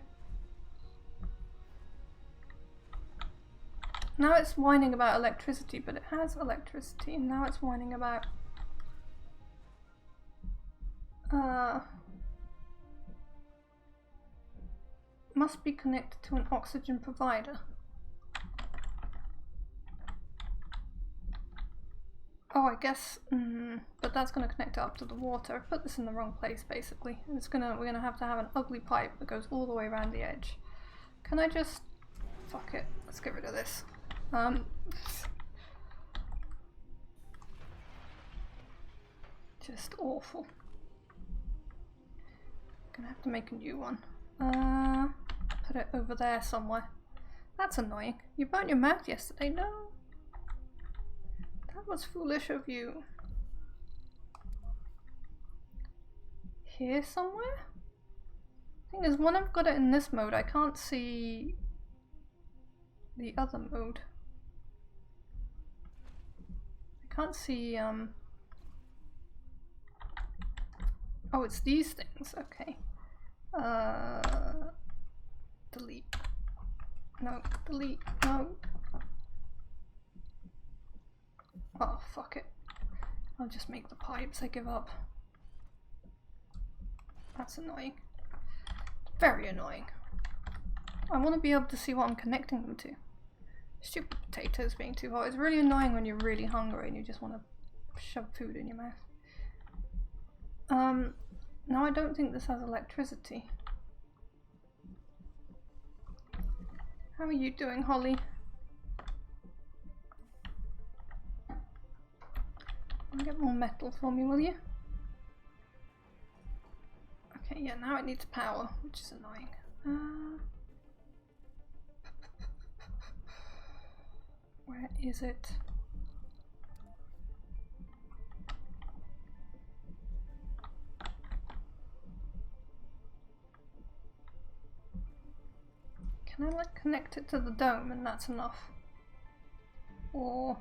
Now it's whining about electricity, but it has electricity, and now it's whining about... must be connected to an oxygen provider. Oh, I guess, but that's going to connect it up to the water. I put this in the wrong place, basically. And we're going to have an ugly pipe that goes all the way around the edge. Can I just... Fuck it. Let's get rid of this. Just awful. Gonna have to make a new one. Put it over there somewhere. That's annoying. You burnt your mouth yesterday. No. That was foolish of you. here somewhere? I think there's one I've got it in this mode. I can't see the other mode. I can't see, oh, it's these things, okay. Delete. No, delete, no. Oh, fuck it. I'll just make the pipes, I give up. That's annoying. Very annoying. I want to be able to see what I'm connecting them to. Stupid potatoes being too hot. It's really annoying when you're really hungry and you just want to shove food in your mouth. No, I don't think this has electricity. How are you doing, Holly? Get more metal for me, will you? Okay, yeah, now it needs power, which is annoying. Where is it? Can I like connect it to the dome and that's enough? Or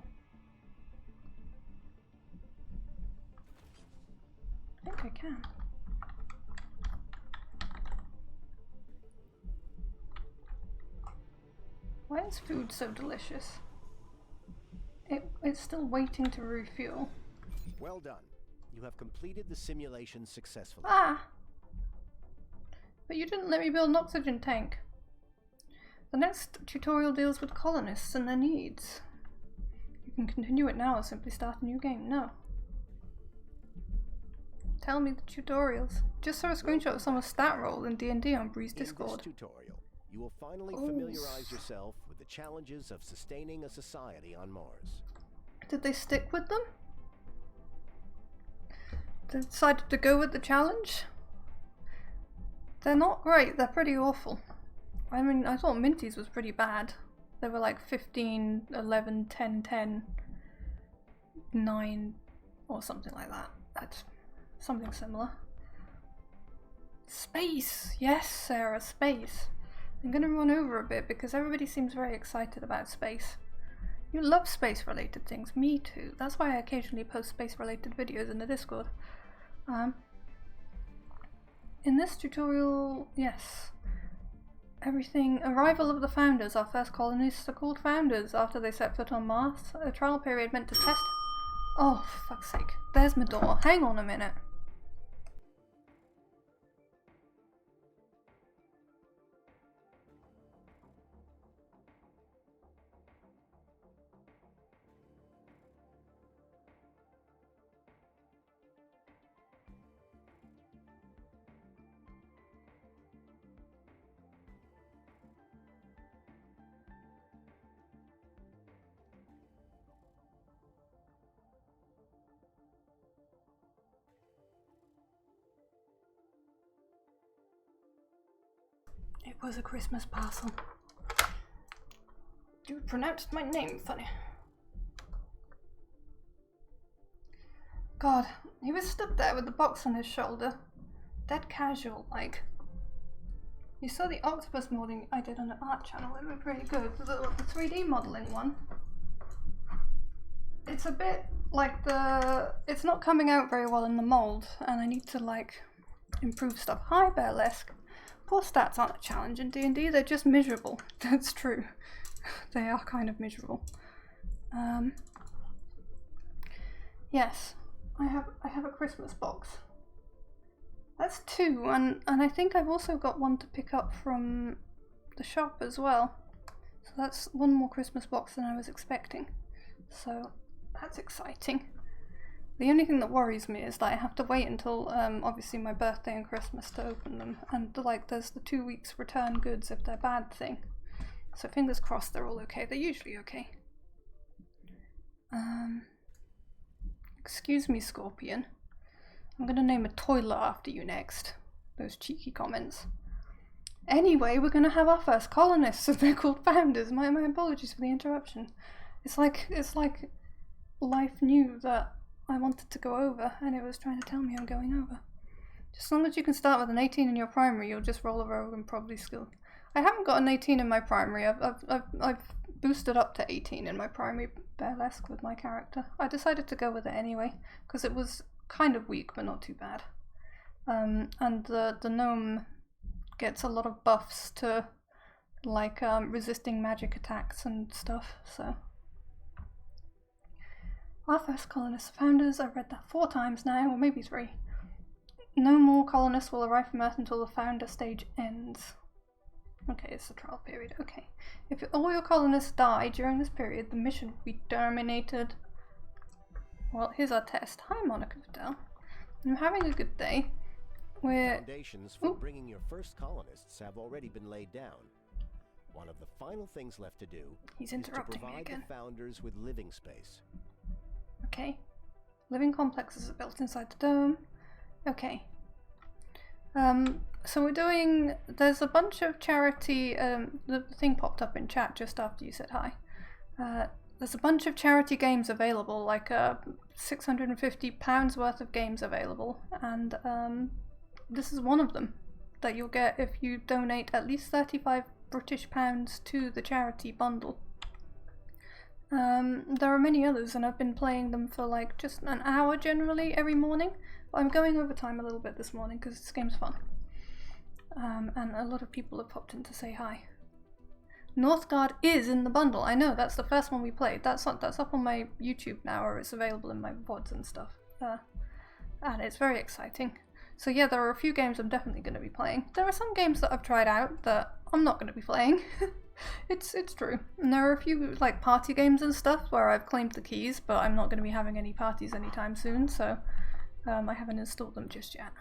I think I can. Why is food so delicious? It's still waiting to refuel. Well done. You have completed the simulation successfully. Ah! But you didn't let me build an oxygen tank. The next tutorial deals with colonists and their needs. You can continue it now or simply start a new game. No. Tell me the tutorials. Just saw a screenshot of someone's stat roll in D&D on Bree's Discord. In this tutorial, you will finally familiarize yourself with the challenges of sustaining a society on Mars. Did they stick with them? They decided to go with the challenge? They're not great, they're pretty awful. I mean, I thought Minty's was pretty bad. They were like 15, 11, 10, 10, 9, or something like that. That's something similar. Space! Yes, Sarah, space. I'm gonna run over a bit because everybody seems very excited about space. You love space-related things. Me too. That's why I occasionally post space-related videos in the Discord. In this tutorial, yes. Everything. Arrival of the Founders. Our first colonists are called Founders after they set foot on Mars. A trial period meant to test. Oh, for fuck's sake. There's my door. Hang on a minute. It was a Christmas parcel. You pronounced my name funny. God, he was stood there with the box on his shoulder. Dead casual, like. You saw the octopus modeling I did on the art channel, it was pretty good. The 3D modeling one. It's a bit like it's not coming out very well in the mold, and I need to like improve stuff. Hi, Burlesque. Poor stats aren't a challenge in D&D, they're just miserable. That's true. They are kind of miserable. Yes, I have a Christmas box. That's 2, and I think I've also got one to pick up from the shop as well. So that's one more Christmas box than I was expecting. So that's exciting. The only thing that worries me is that I have to wait until obviously my birthday and Christmas to open them, and like there's the 2 weeks return goods if they're bad thing. So fingers crossed they're all okay. They're usually okay. Excuse me, Scorpion. I'm gonna name a toilet after you next. Those cheeky comments. Anyway, we're gonna have our first colonists, so they're called Founders. My apologies for the interruption. It's like life knew that I wanted to go over, and it was trying to tell me I'm going over. As long as you can start with an 18 in your primary, you'll just roll a rogue and probably skill. I haven't got an 18 in my primary. I've boosted up to 18 in my primary burlesque with my character. I decided to go with it anyway because it was kind of weak but not too bad. And the gnome gets a lot of buffs to like resisting magic attacks and stuff. So our first colonists founders. I've read that 4 times now, or maybe 3. No more colonists will arrive from Earth until the founder stage ends. Okay, it's the trial period. Okay. If all your colonists die during this period, the mission will be terminated. Well, here's our test. Hi, Monica Vidal. I'm having a good day. Foundations for bringing your first colonists have already been laid down. One of the final things left to do is to provide the founders with living space. Okay. Living complexes are built inside the dome. Okay. So we're doing, there's a bunch of charity, the thing popped up in chat just after you said hi. There's a bunch of charity games available, like £650 worth of games available, and this is one of them that you'll get if you donate at least £35 British to the charity bundle. There are many others, and I've been playing them for like just an hour generally every morning. But I'm going over time a little bit this morning because this game's fun. And a lot of people have popped in to say hi. Northgard is in the bundle. I know, that's the first one we played. That's up on my YouTube now, or it's available in my VODs and stuff. And it's very exciting. So yeah, there are a few games I'm definitely going to be playing. There are some games that I've tried out that I'm not going to be playing. It's true. And there are a few like party games and stuff where I've claimed the keys, but I'm not going to be having any parties anytime soon, so I haven't installed them just yet.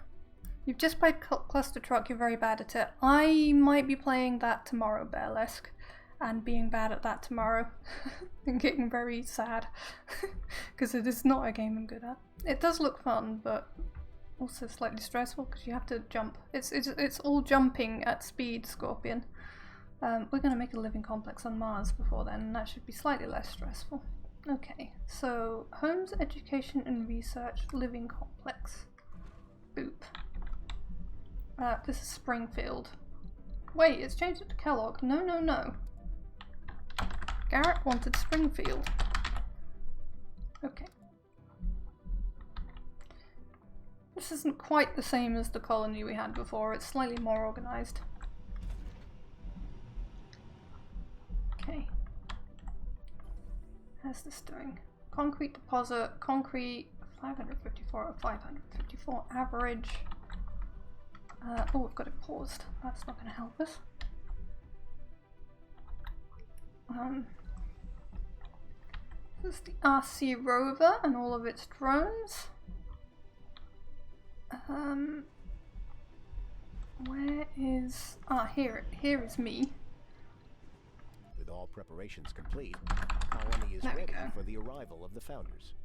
You've just played Cluster Truck, you're very bad at it. I might be playing that tomorrow, Burlesque, and being bad at that tomorrow and getting very sad because it is not a game I'm good at. It does look fun, but also slightly stressful because you have to jump. It's all jumping at speed, Scorpion. We're going to make a living complex on Mars before then, and that should be slightly less stressful. Okay, so Homes, Education and Research, Living Complex. Boop. This is Springfield. Wait, it's changed it to Kellogg. No. Garrett wanted Springfield. Okay. This isn't quite the same as the colony we had before. It's slightly more organised. Okay. How's this doing? Concrete deposit, concrete 554 or 554 average. Oh, we've got it paused. That's not going to help us. This is the RC rover and all of its drones. Where is... here is me. With all preparations complete, the colony is ready for the arrival of the founders.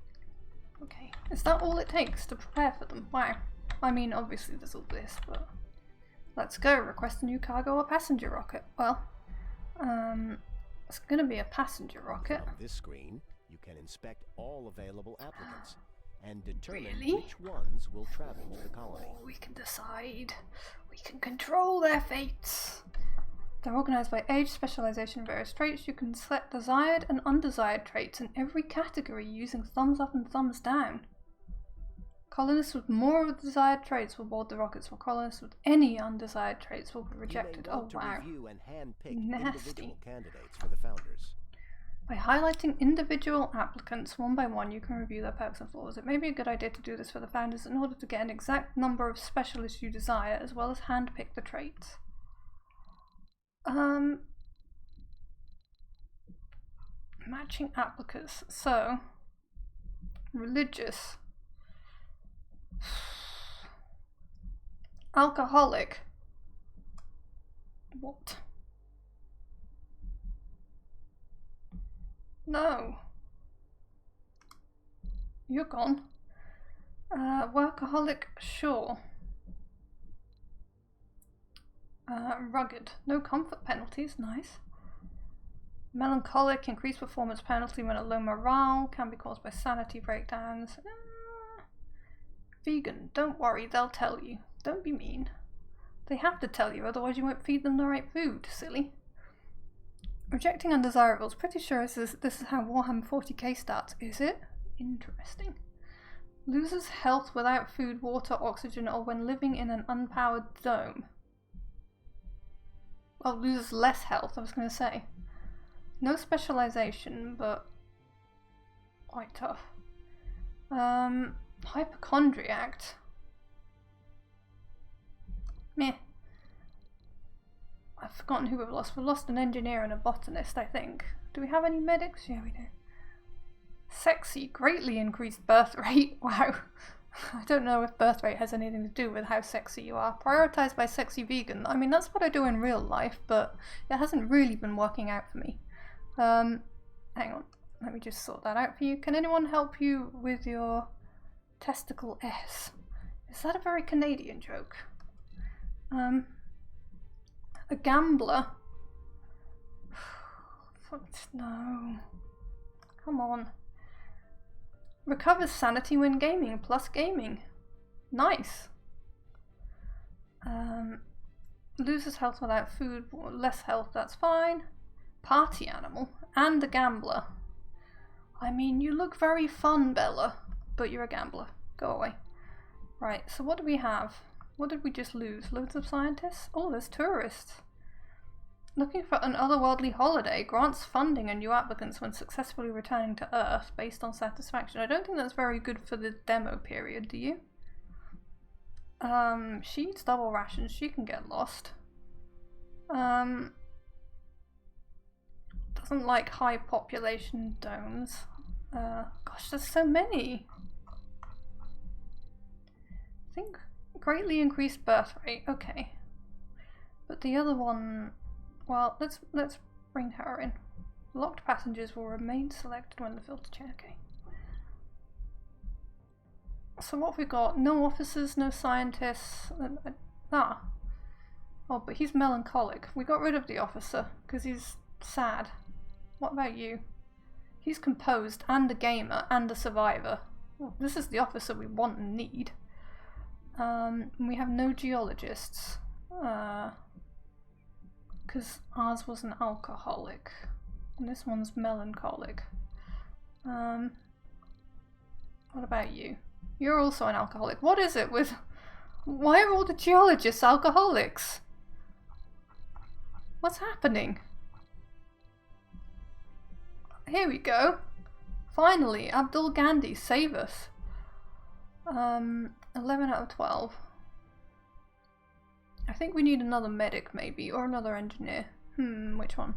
Okay, is that all it takes to prepare for them? Wow. I mean, obviously there's all this, but... Let's go, request a new cargo or passenger rocket. Well, it's gonna be a passenger rocket. On this screen, you can inspect all available applicants and determine Really? which ones will travel to the colony. Oh, we can decide. We can control their fates. They're organized by age, specialization, and various traits. You can select desired and undesired traits in every category using thumbs up and thumbs down. Colonists with more of the desired traits will board the rockets, while colonists with any undesired traits will be rejected. You may want to wow. review and handpick Nasty. individual candidates for the founders. By highlighting individual applicants one by one, you can review their perks and flaws. It may be a good idea to do this for the founders in order to get an exact number of specialists you desire, as well as handpick the traits. Matching applicants. So, religious. Alcoholic. What? No. You're gone. Workaholic, sure. Rugged. No comfort penalties, nice. Melancholic, increased performance penalty when at low morale, can be caused by sanity breakdowns. Vegan, don't worry, they'll tell you. Don't be mean. They have to tell you, otherwise you won't feed them the right food, silly. Rejecting undesirables. Pretty sure this is how Warhammer 40k starts, is it? Interesting. Loses health without food, water, oxygen, or when living in an unpowered dome. Oh, loses less health, I was going to say. No specialization, but quite tough. Hypochondriac. Meh. I've forgotten who we've lost. We've lost an engineer and a botanist, I think. Do we have any medics? Yeah, we do. Sexy. Greatly increased birth rate. Wow. I don't know if birth rate has anything to do with how sexy you are. Prioritized by sexy vegan. I mean, that's what I do in real life, but it hasn't really been working out for me. Hang on. Let me just sort that out for you. Can anyone help you with your testicle S? Is that a very Canadian joke? A gambler. Fuck no. Come on. Recovers sanity when gaming, plus gaming. Nice. Loses health without food, less health, that's fine. Party animal, and a gambler. I mean, you look very fun, Bella, but you're a gambler. Go away. Right, so what do we have? What did we just lose? Loads of scientists? Oh, there's tourists. Looking for an otherworldly holiday. Grants funding and new applicants when successfully returning to Earth based on satisfaction. I don't think that's very good for the demo period, do you? She eats double rations. She can get lost. Doesn't like high population domes. Gosh, there's so many. I think greatly increased birth rate. Okay. But the other one... Well, let's bring her in. Locked passengers will remain selected when the filter change. Okay. So what have we got? No officers, no scientists. Oh, but he's melancholic. We got rid of the officer because he's sad. What about you? He's composed and a gamer and a survivor. Well, this is the officer we want and need. We have no geologists. Because ours was an alcoholic. And this one's melancholic. What about you? You're also an alcoholic. What is it with... Why are all the geologists alcoholics? What's happening? Here we go. Finally, Abdul Gandhi, save us. 11 out of 12. I think we need another medic maybe, or another engineer. Which one?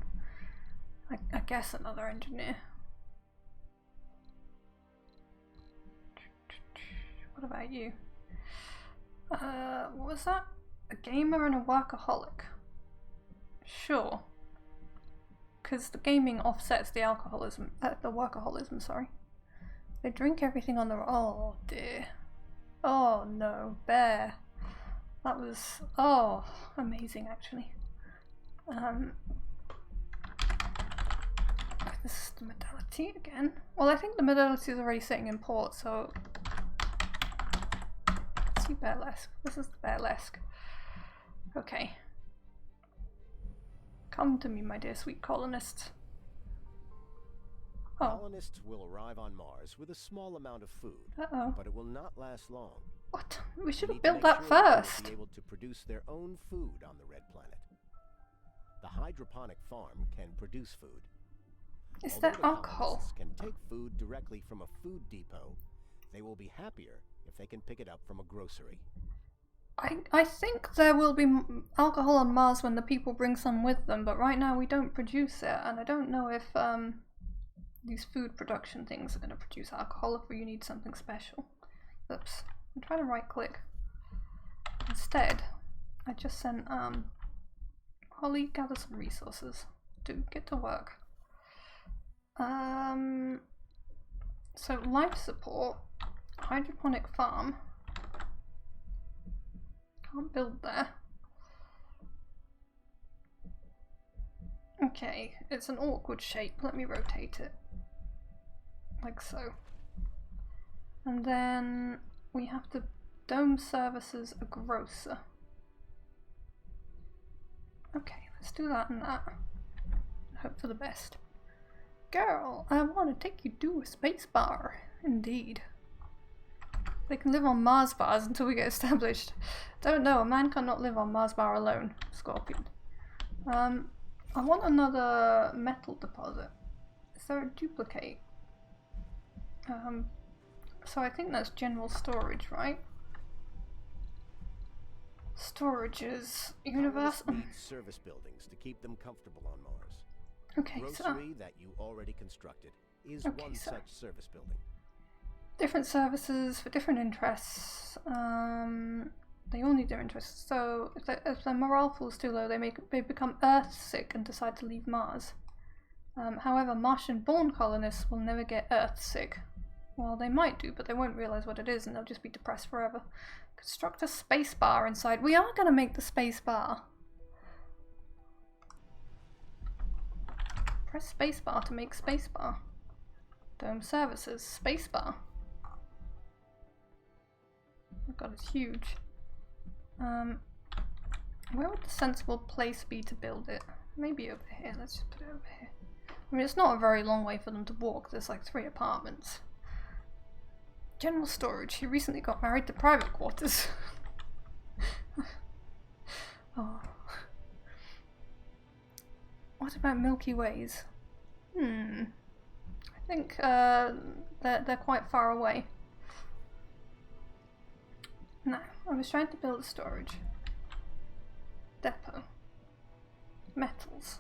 I guess another engineer. What about you? What was that? A gamer and a workaholic. Sure. Because the gaming offsets the alcoholism, the workaholism, sorry. They drink everything on their... Oh dear. Oh no, bear. That was, oh, amazing actually. This is the modality again. Well, I think the modality is already sitting in port, so... Let's see burlesque. This is the burlesque. Okay. Come to me, my dear sweet colonists. Oh. Colonists will arrive on Mars with a small amount of food, but it will not last long. What? We should have built that first. They will be able to produce their own food on the red planet. The hydroponic farm can produce food. Is that alcohol? Colonists can take food directly from a food depot. They will be happier if they can pick it up from a grocery. I think there will be alcohol on Mars when the people bring some with them, but right now we don't produce it, and I don't know if these food production things are going to produce alcohol if you need something special. Oops. I'm trying to right click. Instead, I just sent Holly, gather some resources. Get to work. So life support, hydroponic farm. Can't build there. Okay, it's an awkward shape. Let me rotate it. Like so. And then we have to Dome services a grocer. Okay, let's do that and that. Hope for the best. Girl, I want to take you to a space bar. Indeed. They can live on Mars bars until we get established. Don't know, a man cannot live on Mars bar alone. Scorpion. I want another metal deposit. Is there a duplicate? So I think that's general storage, right? Storage is universal. Needs service buildings to keep them comfortable on Mars. Okay, Grocery that you already constructed is one such service building. Different services for different interests. They all need their interests. So if their morale falls too low, they become Earth sick and decide to leave Mars. However, Martian-born colonists will never get Earth sick. Well, they might do, but they won't realize what it is, and they'll just be depressed forever. Construct a space bar inside. We are going to make the space bar. Press space bar to make space bar. Dome services, space bar. Oh god, it's huge. Where would the sensible place be to build it? Maybe over here. Let's just put it over here. I mean, it's not a very long way for them to walk. There's like 3 apartments. General storage. He recently got married to private quarters. Oh. What about Milky Ways? I think they're quite far away. No, I was trying to build a storage depot. Metals.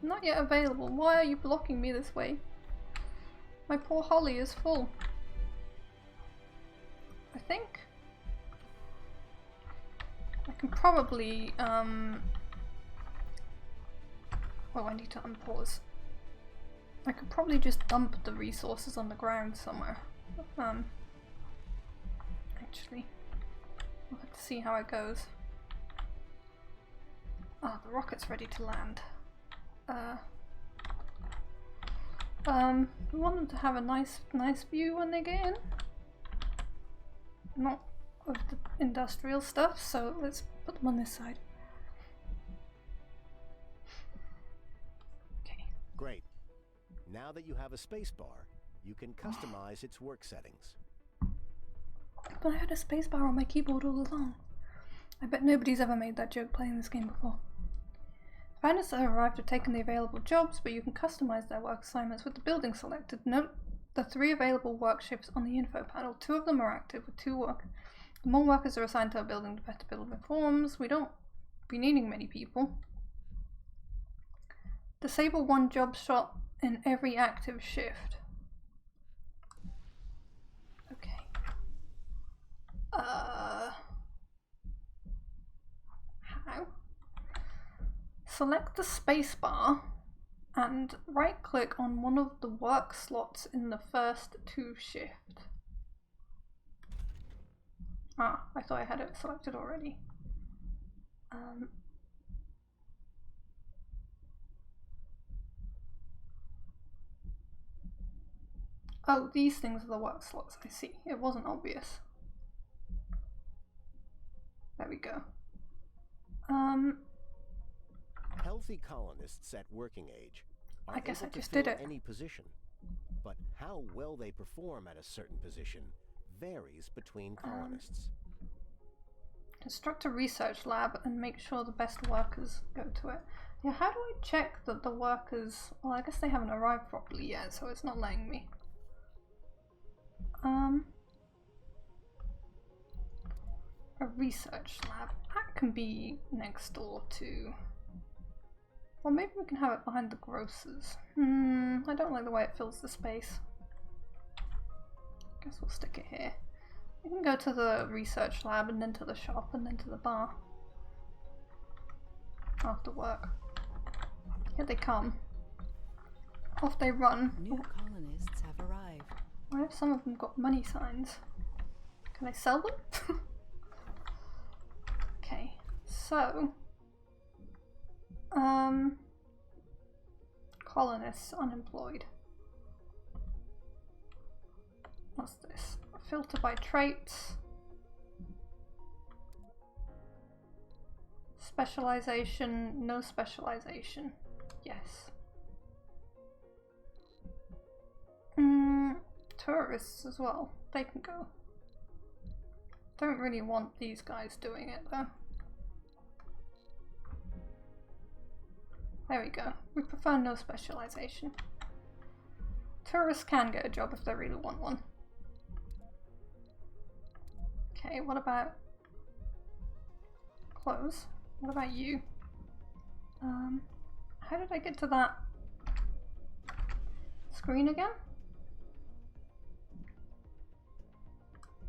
Not yet available. Why are you blocking me this way? My poor Holly is full. I think I can probably oh, I need to unpause. I could probably just dump the resources on the ground somewhere. Actually, we'll have to see how it goes. Oh, the rocket's ready to land. We want them to have a nice view when they get in. Not of the industrial stuff, so let's put them on this side. Okay. Great. Now that you have a space bar, you can customize its work settings. But I had a space bar on my keyboard all along. I bet nobody's ever made that joke playing this game before. Bandits that have arrived have taken the available jobs, but you can customize their work assignments with the building selected. Note the 3 available work shifts on the info panel. 2 of them are active with 2 work. The more workers are assigned to a building, the better building performs. We don't be needing many people. Disable 1 job shot in every active shift. Okay. How? Select the spacebar and right click on one of the work slots in the first 2 shift. Ah, I thought I had it selected already. Oh, these things are the work slots, I see. It wasn't obvious. There we go. Healthy colonists at working age are I guess able I just to fill did it. any position, but how well they perform at a certain position varies between colonists. Construct a research lab and make sure the best workers go to it. Yeah, how do I check that the workers... Well, I guess they haven't arrived properly yet, so it's not letting me. A research lab. That can be next door to... Or maybe we can have it behind the grocers. I don't like the way it fills the space. Guess we'll stick it here. We can go to the research lab and then to the shop and then to the bar. After work. Here they come. Off they run. New colonists have arrived. Why have some of them got money signs? Can I sell them? Okay, so colonists unemployed. What's this? Filter by traits. Specialization, no specialization. Yes. Tourists as well. They can go. Don't really want these guys doing it though. There we go. We prefer no specialization. Tourists can get a job if they really want one. Okay, what about clothes? What about you? How did I get to that screen again?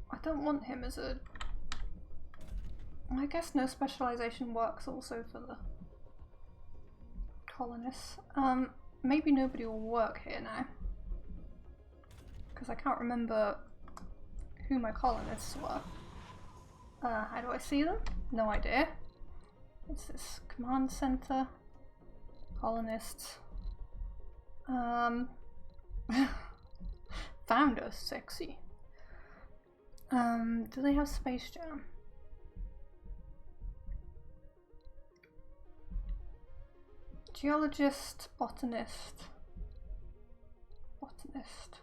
I don't want him as a... I guess no specialization works also for the colonists. Maybe nobody will work here now. Because I can't remember who my colonists were. How do I see them? No idea. What's this? Command center. Colonists. Founder, sexy. Do they have Space Jam? Geologist, botanist. Botanist.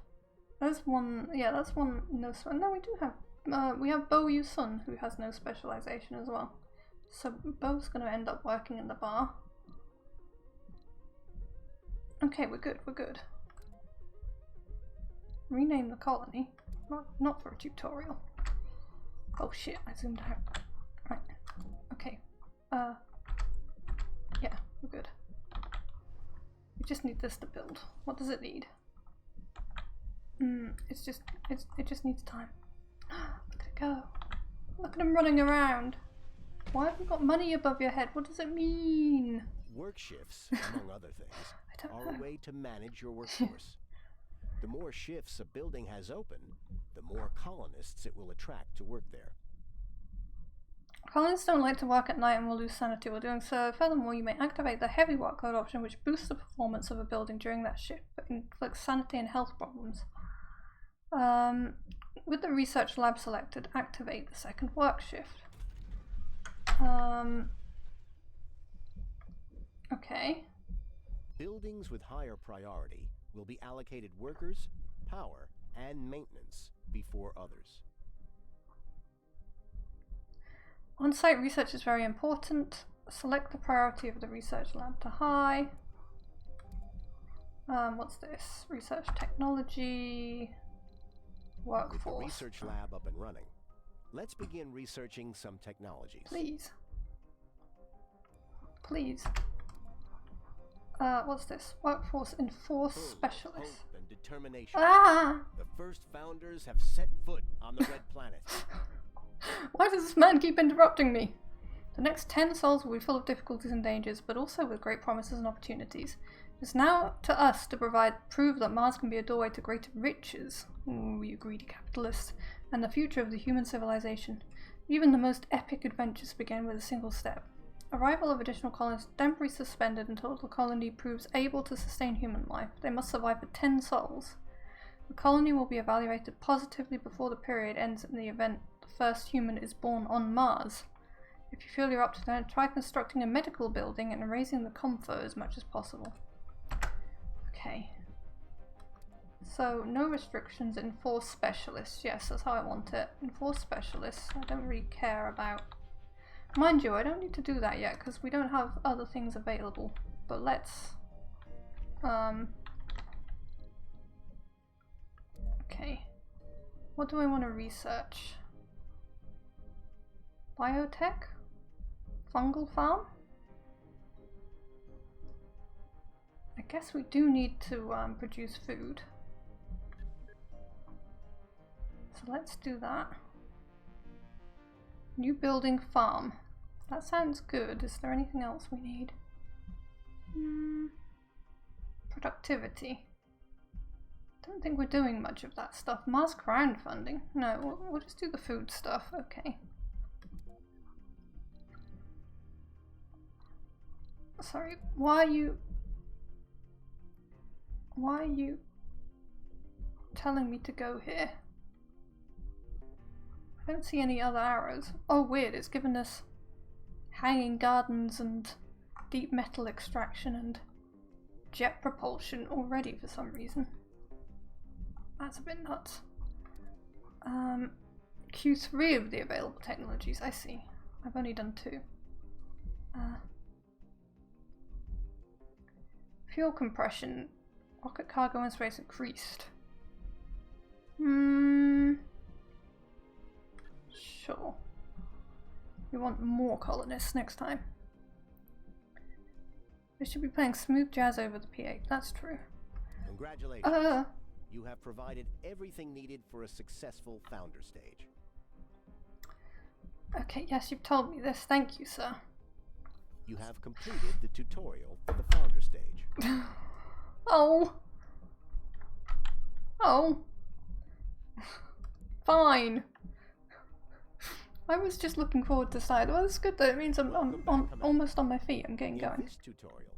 There's one, yeah, that's one, no, no, we do have, we have Bo Yu-sun, who has no specialization as well. So Bo's gonna end up working in the bar. Okay, we're good, we're good. Rename the colony. Not for a tutorial. Oh shit, I zoomed out. Right, okay. Yeah, we're good. We just need this to build. What does it need? It just needs time. Look at it go. Look at him running around. Why have you got money above your head? What does it mean? Work shifts, among other things, are a way to manage your workforce. The more shifts a building has open, the more colonists it will attract to work there. Colonists don't like to work at night and will lose sanity while doing so. Furthermore, you may activate the heavy workload option, which boosts the performance of a building during that shift, but inflicts sanity and health problems. With the research lab selected, activate the second work shift. Okay. Buildings with higher priority will be allocated workers, power, and maintenance before others. On-site research is very important. Select the priority of the research lab to high. What's this? Research technology, workforce. With the research lab up and running, let's begin researching some technologies. Please. Please. What's this? Workforce enforce specialist. Hope and determination. Ah! The first founders have set foot on the Red Planet. Why does this man keep interrupting me? The next 10 sols will be full of difficulties and dangers, but also with great promises and opportunities. It's now to us to prove that Mars can be a doorway to greater riches. Ooh, you greedy capitalists. And the future of the human civilization. Even the most epic adventures begin with a single step. Arrival of additional colonists temporarily suspended until the colony proves able to sustain human life. They must survive for 10 sols. The colony will be evaluated positively before the period ends in the event the first human is born on Mars. If you feel you're up to that, try constructing a medical building and raising the comfort as much as possible. Okay. So, no restrictions, enforce specialists. Yes, that's how I want it. Enforce specialists. I don't really care about... Mind you, I don't need to do that yet because we don't have other things available. But let's... Okay. What do I want to research? Biotech? Fungal farm? I guess we do need to produce food. So let's do that. New building farm. That sounds good. Is there anything else we need? Productivity. Don't think we're doing much of that stuff. Mars crowdfunding. No, we'll just do the food stuff. Okay. Sorry, why are you telling me to go here? I don't see any other arrows. Oh weird, it's given us hanging gardens and deep metal extraction and jet propulsion already for some reason. That's a bit nuts. Q3 of the available technologies, I see. I've only done 2. Fuel compression, rocket cargo and space increased. Sure. We want more colonists next time. They should be playing smooth jazz over the P8, that's true. Congratulations. You have provided everything needed for a successful founder stage. Okay, yes, you've told me this. Thank you, sir. You have completed the tutorial for the founder stage. Oh. Oh. Fine. I was just looking forward to side. Well, that's good though. It means I'm almost on my feet. I'm getting going. In this tutorial,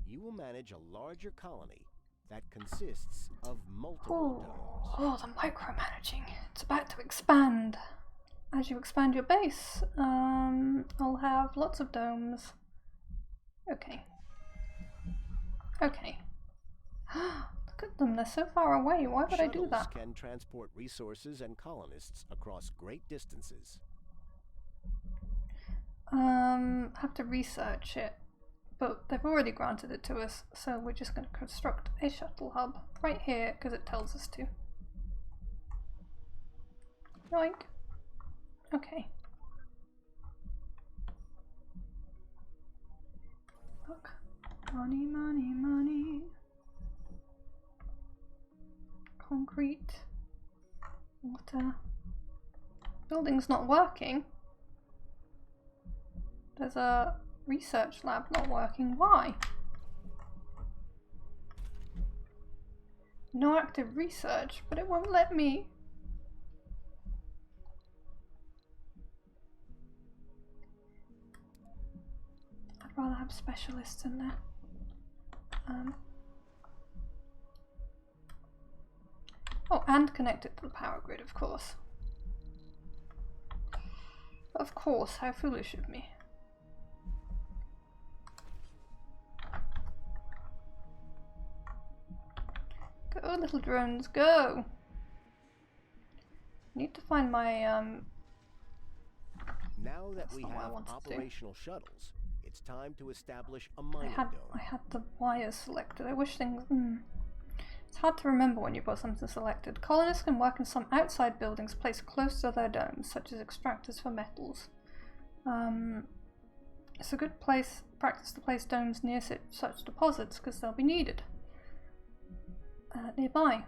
you will manage a larger colony that consists of multiple domes. Oh, the micromanaging. It's about to expand. As you expand your base, I'll have lots of domes. Okay. Okay. Look at them, they're so far away. Why would I do that? Shuttles can transport resources and colonists across great distances. Have to research it, but they've already granted it to us, so we're just going to construct a shuttle hub right here because it tells us to. Yoink. Okay. Look. Money, money, money. Concrete. Water. Building's not working. There's a research lab not working. Why? No active research, but it won't let me. I'd rather have specialists in there. Oh, and connect it to the power grid, of course. Of course, how foolish of me. Go, little drones, go! Need to find my Now that we have operational shuttles, it's time to establish a mining I dome. had the wires selected. I wish things. It's hard to remember when you've got something selected. Colonists can work in some outside buildings placed close to their domes, such as extractors for metals. It's a good practice to place domes near such deposits because they'll be needed. Nearby.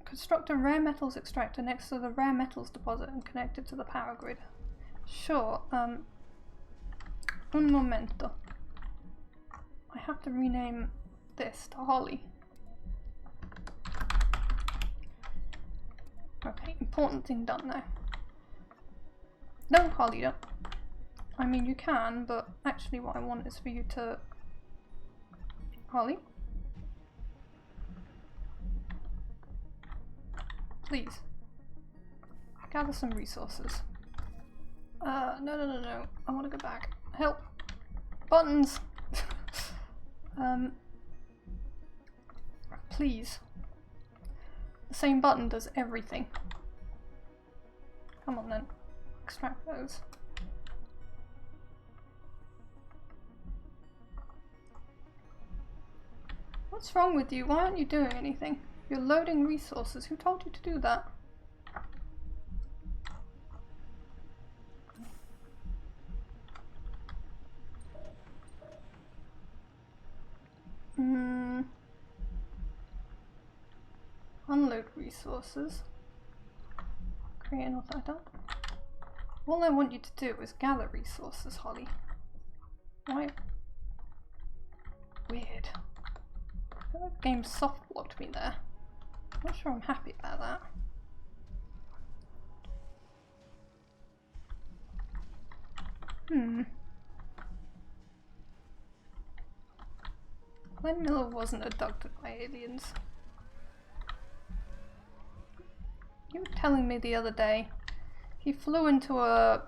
Construct a rare metals extractor next to the rare metals deposit and connect it to the power grid. Sure. Un momento. I have to rename this to Holly. Okay, important thing done now. No, Holly, don't. I mean, you can, but actually what I want is for you to... Holly? Please. Gather some resources. No. I want to go back. Help. Buttons! Please. The same button does everything. Come on then. Extract those. What's wrong with you? Why aren't you doing anything? You're loading resources. Who told you to do that? Unload resources. Create an auto. All I want you to do is gather resources, Holly. Why? Weird. I feel like the game soft blocked me there. I'm not sure I'm happy about that. Glenn Miller wasn't abducted by aliens. You were telling me the other day he flew into a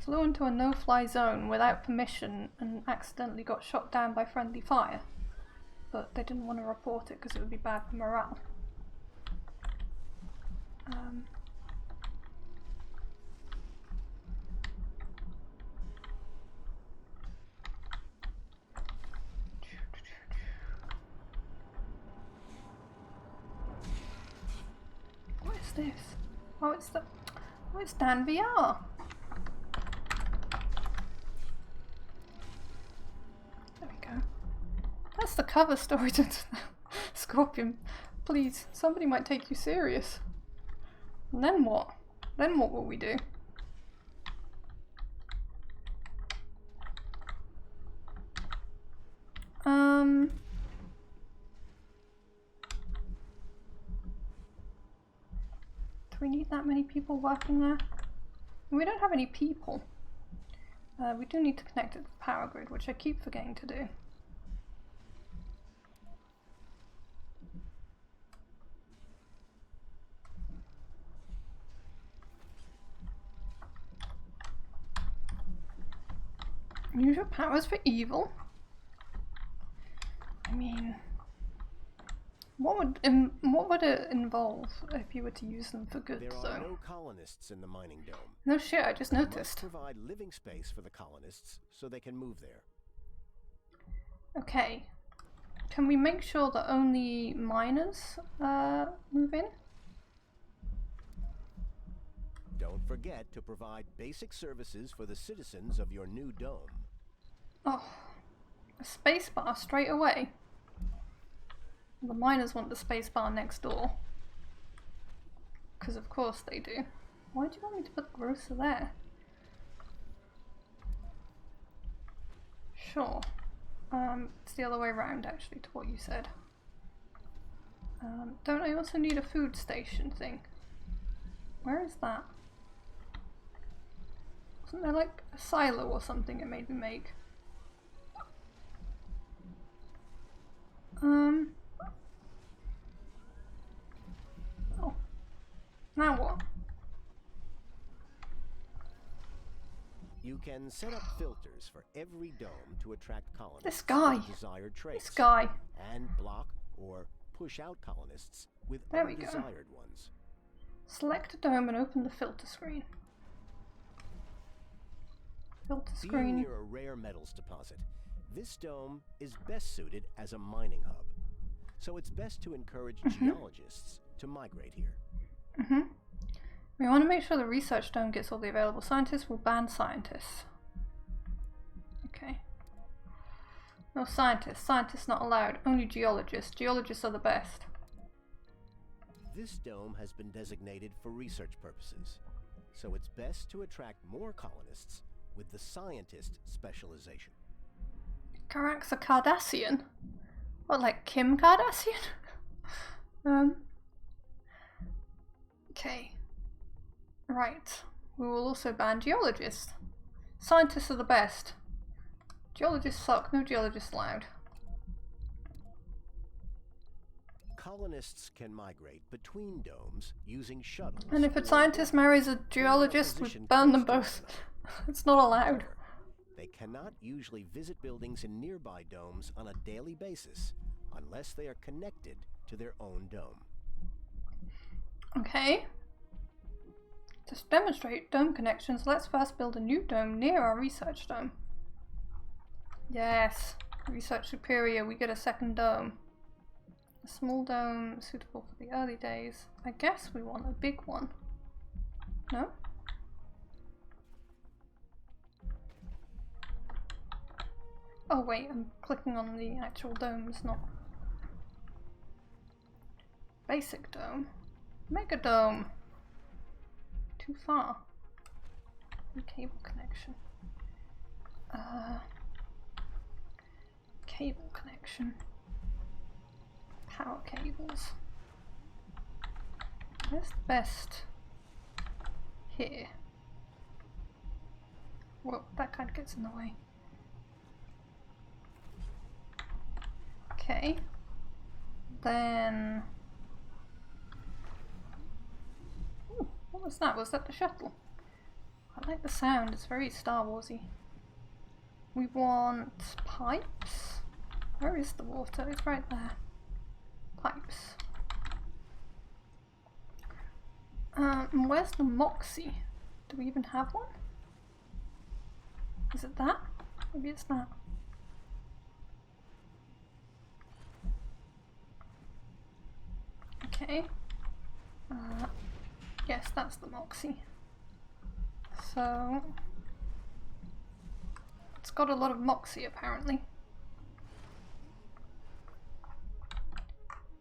Flew into a no-fly zone without permission and accidentally got shot down by friendly fire. But they didn't want to report it because it would be bad for morale. What is this? Oh, it's the... Oh, it's Dan VR. There we go. That's the cover story to Scorpion. Please, somebody might take you serious. And then what? Then what will we do? Do we need that many people working there? We don't have any people. We do need to connect it to the power grid, which I keep forgetting to do. Use your powers for evil? I mean, what would it involve if you were to use them for good, There though? are no colonists in the mining dome. No shit, I just You must noticed. provide living space for the colonists so they can move there. Okay. Can we make sure that only miners move in? Don't forget to provide basic services for the citizens of your new dome. Oh, a spacebar straight away. The miners want the spacebar next door. Because of course they do. Why do you want me to put the grocer there? Sure. It's the other way around actually to what you said. Don't I also need a food station thing? Where is that? Wasn't there like a silo or something it made me make? Oh. Now what? You can set up filters for every dome to attract colonists This guy. with desired traits. This guy. And block or push out colonists with There we go. undesired ones. Select a dome and open the filter screen. Filter Being screen. near a rare metals deposit, this dome is best suited as a mining hub. So it's best to encourage geologists to migrate here. We want to make sure the research dome gets all the available scientists. We'll ban scientists. Okay. No scientists. Scientists not allowed. Only geologists. Geologists are the best. This dome has been designated for research purposes, so it's best to attract more colonists with the scientist specialization. Karak's a Cardassian? What, like Kim Kardashian? Okay. Right. We will also ban geologists. Scientists are the best. Geologists suck. No geologists allowed. Colonists can migrate between domes using shuttles. And if a or scientist marries a geologist, we burn them both. It's not allowed. They cannot usually visit buildings in nearby domes on a daily basis unless they are connected to their own dome. Okay. To demonstrate dome connections, let's first build a new dome near our research dome. Yes. Research superior, we get a second dome. A small dome suitable for the early days. I guess we want a big one. No? Oh wait, I'm clicking on the actual domes, not basic dome. Mega dome. Too far. Cable connection. Cable connection. Power cables. Where's the best? Here. Well, that kind of gets in the way. Okay. Then... Ooh, what was that? Was that the shuttle? I like the sound, it's very Star Warsy. We want pipes. Where is the water? It's right there. Pipes. And where's the Moxie? Do we even have one? Is it that? Maybe it's that. Okay. Yes, that's the Moxie. So it's got a lot of Moxie apparently.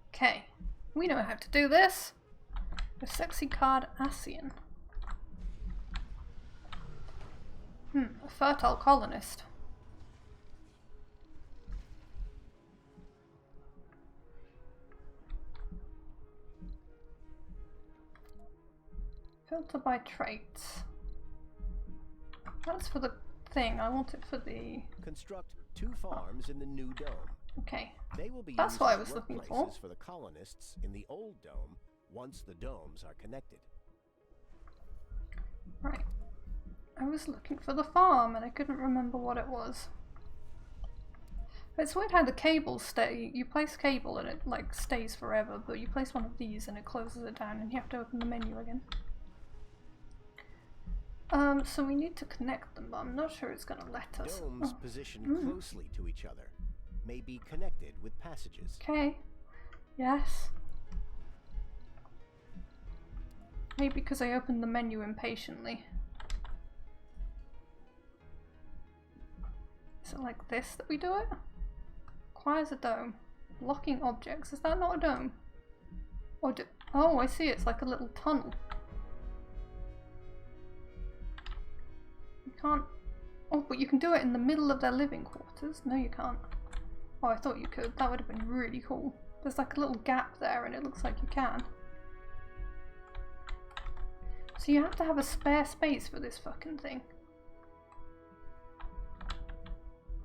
Okay, we know how to do this. A sexy card Asian. A fertile colonist. Filter by traits. That's for the thing. I want it for the... Construct 2 farms in the new dome. Okay. They will be That's used what I as was looking for. workplaces for the colonists in the old dome once the domes are connected. Right. I was looking for the farm and I couldn't remember what it was. It's weird how the cables stay. You place cable and it like stays forever, but you place one of these and it closes it down and you have to open the menu again. So we need to connect them, but I'm not sure it's going to let us. Domes positioned closely to each other may be connected with passages. Okay. Yes. Maybe because I opened the menu impatiently. Is it like this that we do it? Requires a dome. Blocking objects. Is that not a dome? Or oh, I see. It's like a little tunnel. You can't... Oh, but you can do it in the middle of their living quarters. No, you can't. Oh, I thought you could. That would have been really cool. There's like a little gap there and it looks like you can. So you have to have a spare space for this fucking thing.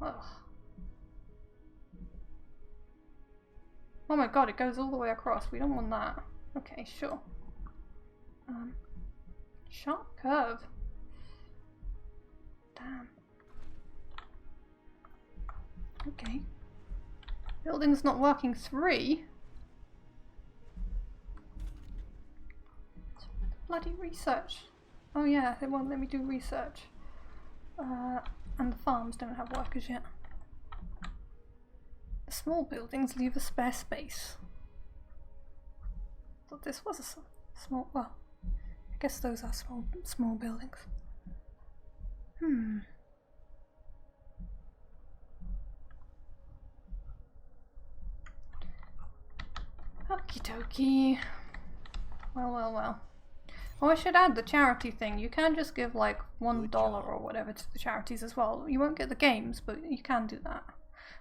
Ugh. Oh my god, it goes all the way across. We don't want that. Okay, sure. Sharp curve. Damn. Okay. Building's not working 3. Bloody research. Oh yeah, they won't let me do research. And the farms don't have workers yet. The small buildings leave a spare space. Thought this was a small, well, I guess those are small buildings. Okie dokie. Well. Oh, I should add the charity thing. You can just give like $1 or whatever to the charities as well. You won't get the games, but you can do that.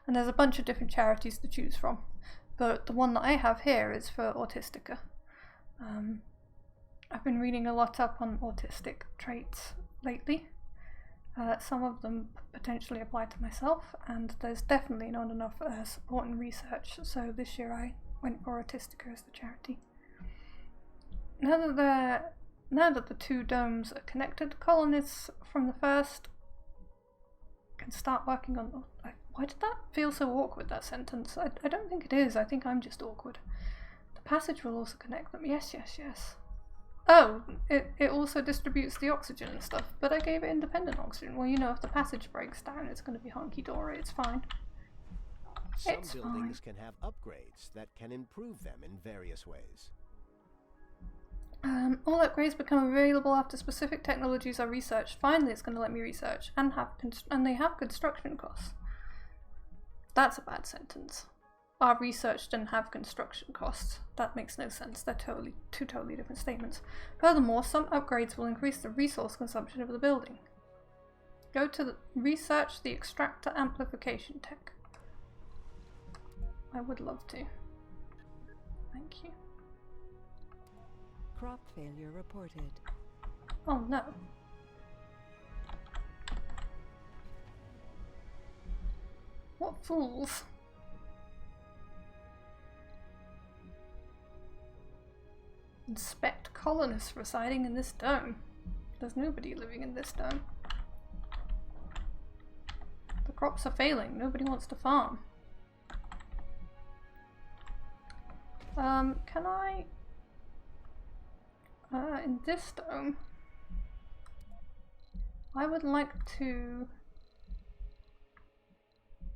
And there's a bunch of different charities to choose from. But the one that I have here is for Autistica. I've been reading a lot up on autistic traits lately. Some of them potentially apply to myself, and there's definitely not enough support and research. So this year I went for Autistica as the charity. Now that the 2 domes are connected, colonists from the first can start working on... Why did that feel so awkward, that sentence? I don't think it is. I think I'm just awkward. The passage will also connect them. Yes. Oh, it also distributes the oxygen and stuff, but I gave it independent oxygen. Well, you know, if the passage breaks down, it's going to be honky-dory. It's fine. Some buildings can have upgrades that can improve them in various ways. All upgrades become available after specific technologies are researched. Finally, it's going to let me research and they have construction costs. That's a bad sentence. Are researched and have construction costs. That makes no sense. They're two totally different statements. Furthermore, some upgrades will increase the resource consumption of the building. Go to research the extractor amplification tech. I would love to. Thank you. Crop failure reported. Oh no. What fools. Inspect colonists residing in this dome. There's nobody living in this dome. The crops are failing. Nobody wants to farm. Can I... in this dome, I would like to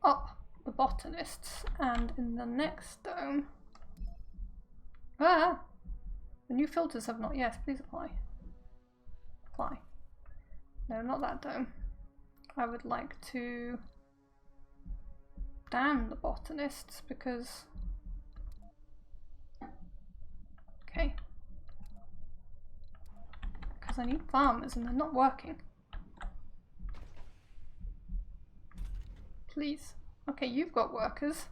up the botanists, and in the next dome... Ah! The new filters have not... Yes, please apply. Apply. No, not that dome. I would like to damn the botanists because... Okay. Because I need farmers and they're not working. Please. Okay, you've got workers.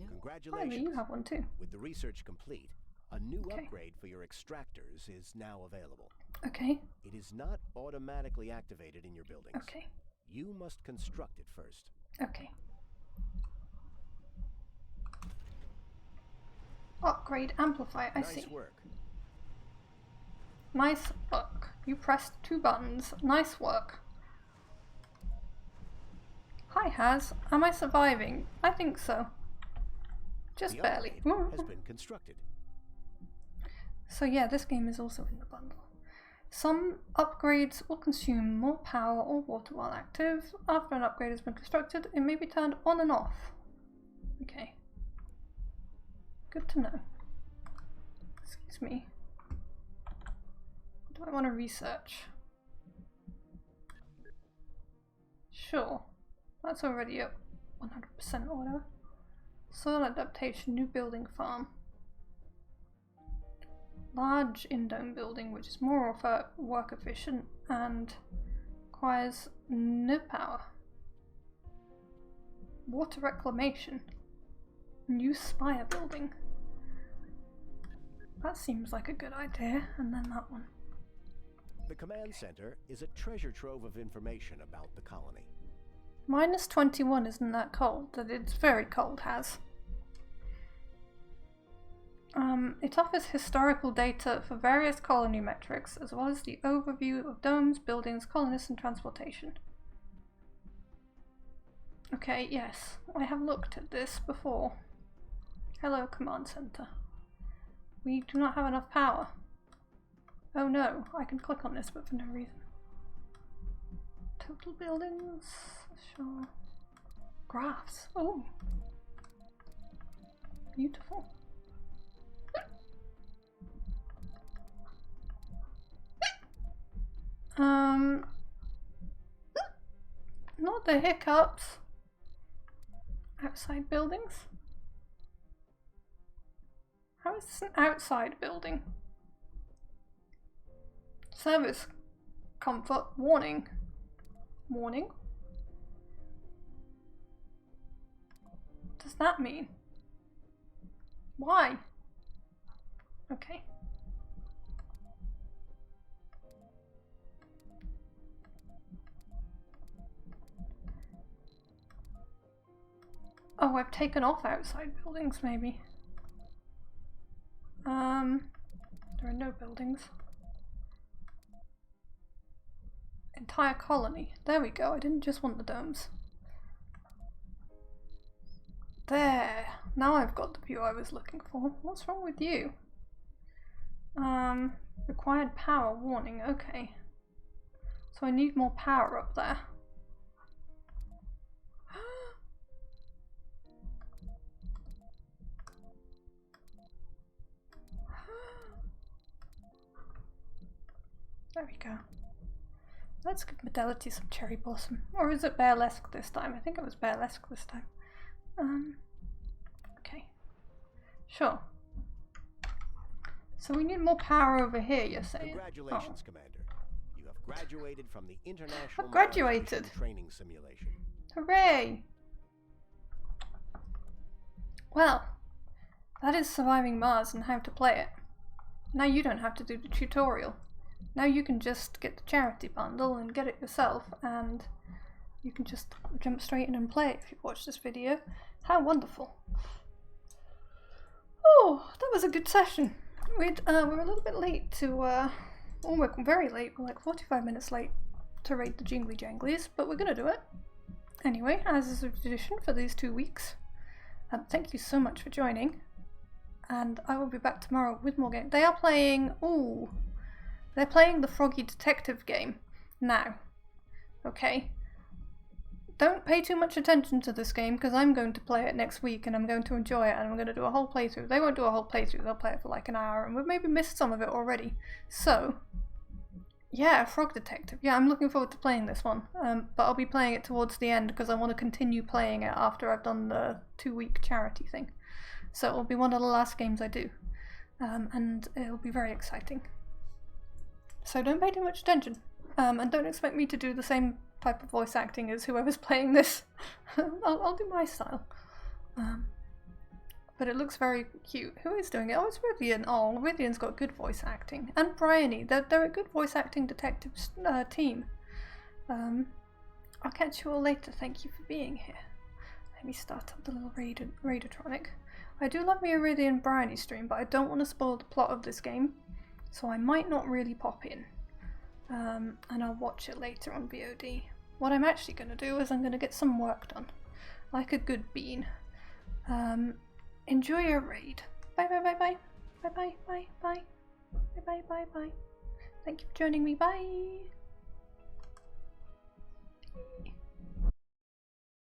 Congratulations. Finally, you have one too. With the research complete, a new upgrade for your extractors is now available. Okay. It is not automatically activated in your buildings. Okay. You must construct it first. Okay. Upgrade amplifier, I see. Nice work. Nice work. You pressed 2 buttons. Nice work. Hi, Haz. Am I surviving? I think so. Just The barely. upgrade has been constructed. So yeah, this game is also in the bundle. Some upgrades will consume more power or water while active. After an upgrade has been constructed, it may be turned on and off. Okay. Good to know. Excuse me. What do I want to research? Sure. That's already at 100% or whatever. Soil adaptation, new building farm. Large in-dome building, which is more work efficient and requires no power. Water reclamation. New spire building. That seems like a good idea. And then that one. The command center is a treasure trove of information about the colony. Minus 21 isn't that cold. That it's very cold, Has. It offers historical data for various colony metrics, as well as the overview of domes, buildings, colonists, and transportation. Okay, yes, I have looked at this before. Hello, command center. We do not have enough power. Oh no, I can click on this, but for no reason. Total buildings, sure. Graphs, oh. Beautiful. Not the hiccups. Outside buildings? How is this an outside building? Service comfort warning. Warning? What does that mean? Why? Okay. Oh, I've taken off outside buildings, maybe. There are no buildings. Entire colony. There we go. I didn't just want the domes. There. Now I've got the view I was looking for. What's wrong with you? Required power warning. Okay. So I need more power up there. There we go. Let's give Fidelity some cherry blossom. Or is it Burlesque this time? I think it was Burlesque this time. Okay. Sure. So we need more power over here, you're saying? Congratulations, Commander. You have graduated from the International I've graduated. Mars Training Simulation. Hooray! Well, that is surviving Mars and how to play it. Now you don't have to do the tutorial. Now you can just get the charity bundle and get it yourself, and you can just jump straight in and play it if you've watched this video. How wonderful. Oh, that was a good session. We're a little bit late to Oh, we're very late. We're like 45 minutes late to rate the Jingly Janglies, but we're gonna do it. Anyway, as is a tradition for these 2 weeks, thank you so much for joining. And I will be back tomorrow with more games. They are playing... Ooh. They're playing the Froggy Detective game now. Okay. Don't pay too much attention to this game because I'm going to play it next week and I'm going to enjoy it and I'm going to do a whole playthrough. They won't do a whole playthrough, they'll play it for like an hour and we've maybe missed some of it already. So, yeah, Frog Detective. Yeah, I'm looking forward to playing this one. But I'll be playing it towards the end because I want to continue playing it after I've done the 2-week charity thing. So it'll be one of the last games I do. And it'll be very exciting. So don't pay too much attention. And don't expect me to do the same type of voice acting as whoever's playing this. I'll do my style. But it looks very cute. Who is doing it? Oh, it's Rivian. Oh, Rivian's got good voice acting. And Bryony. They're a good voice acting detectives team. I'll catch you all later. Thank you for being here. Let me start up the little Raidertronic. I do love me a Rivian Bryony stream, but I don't want to spoil the plot of this game. So I might not really pop in. And I'll watch it later on VOD. What I'm actually going to do is I'm going to get some work done. Like a good bean. Enjoy your raid. Bye bye bye bye. Bye bye bye bye. Bye bye bye bye. Thank you for joining me. Bye.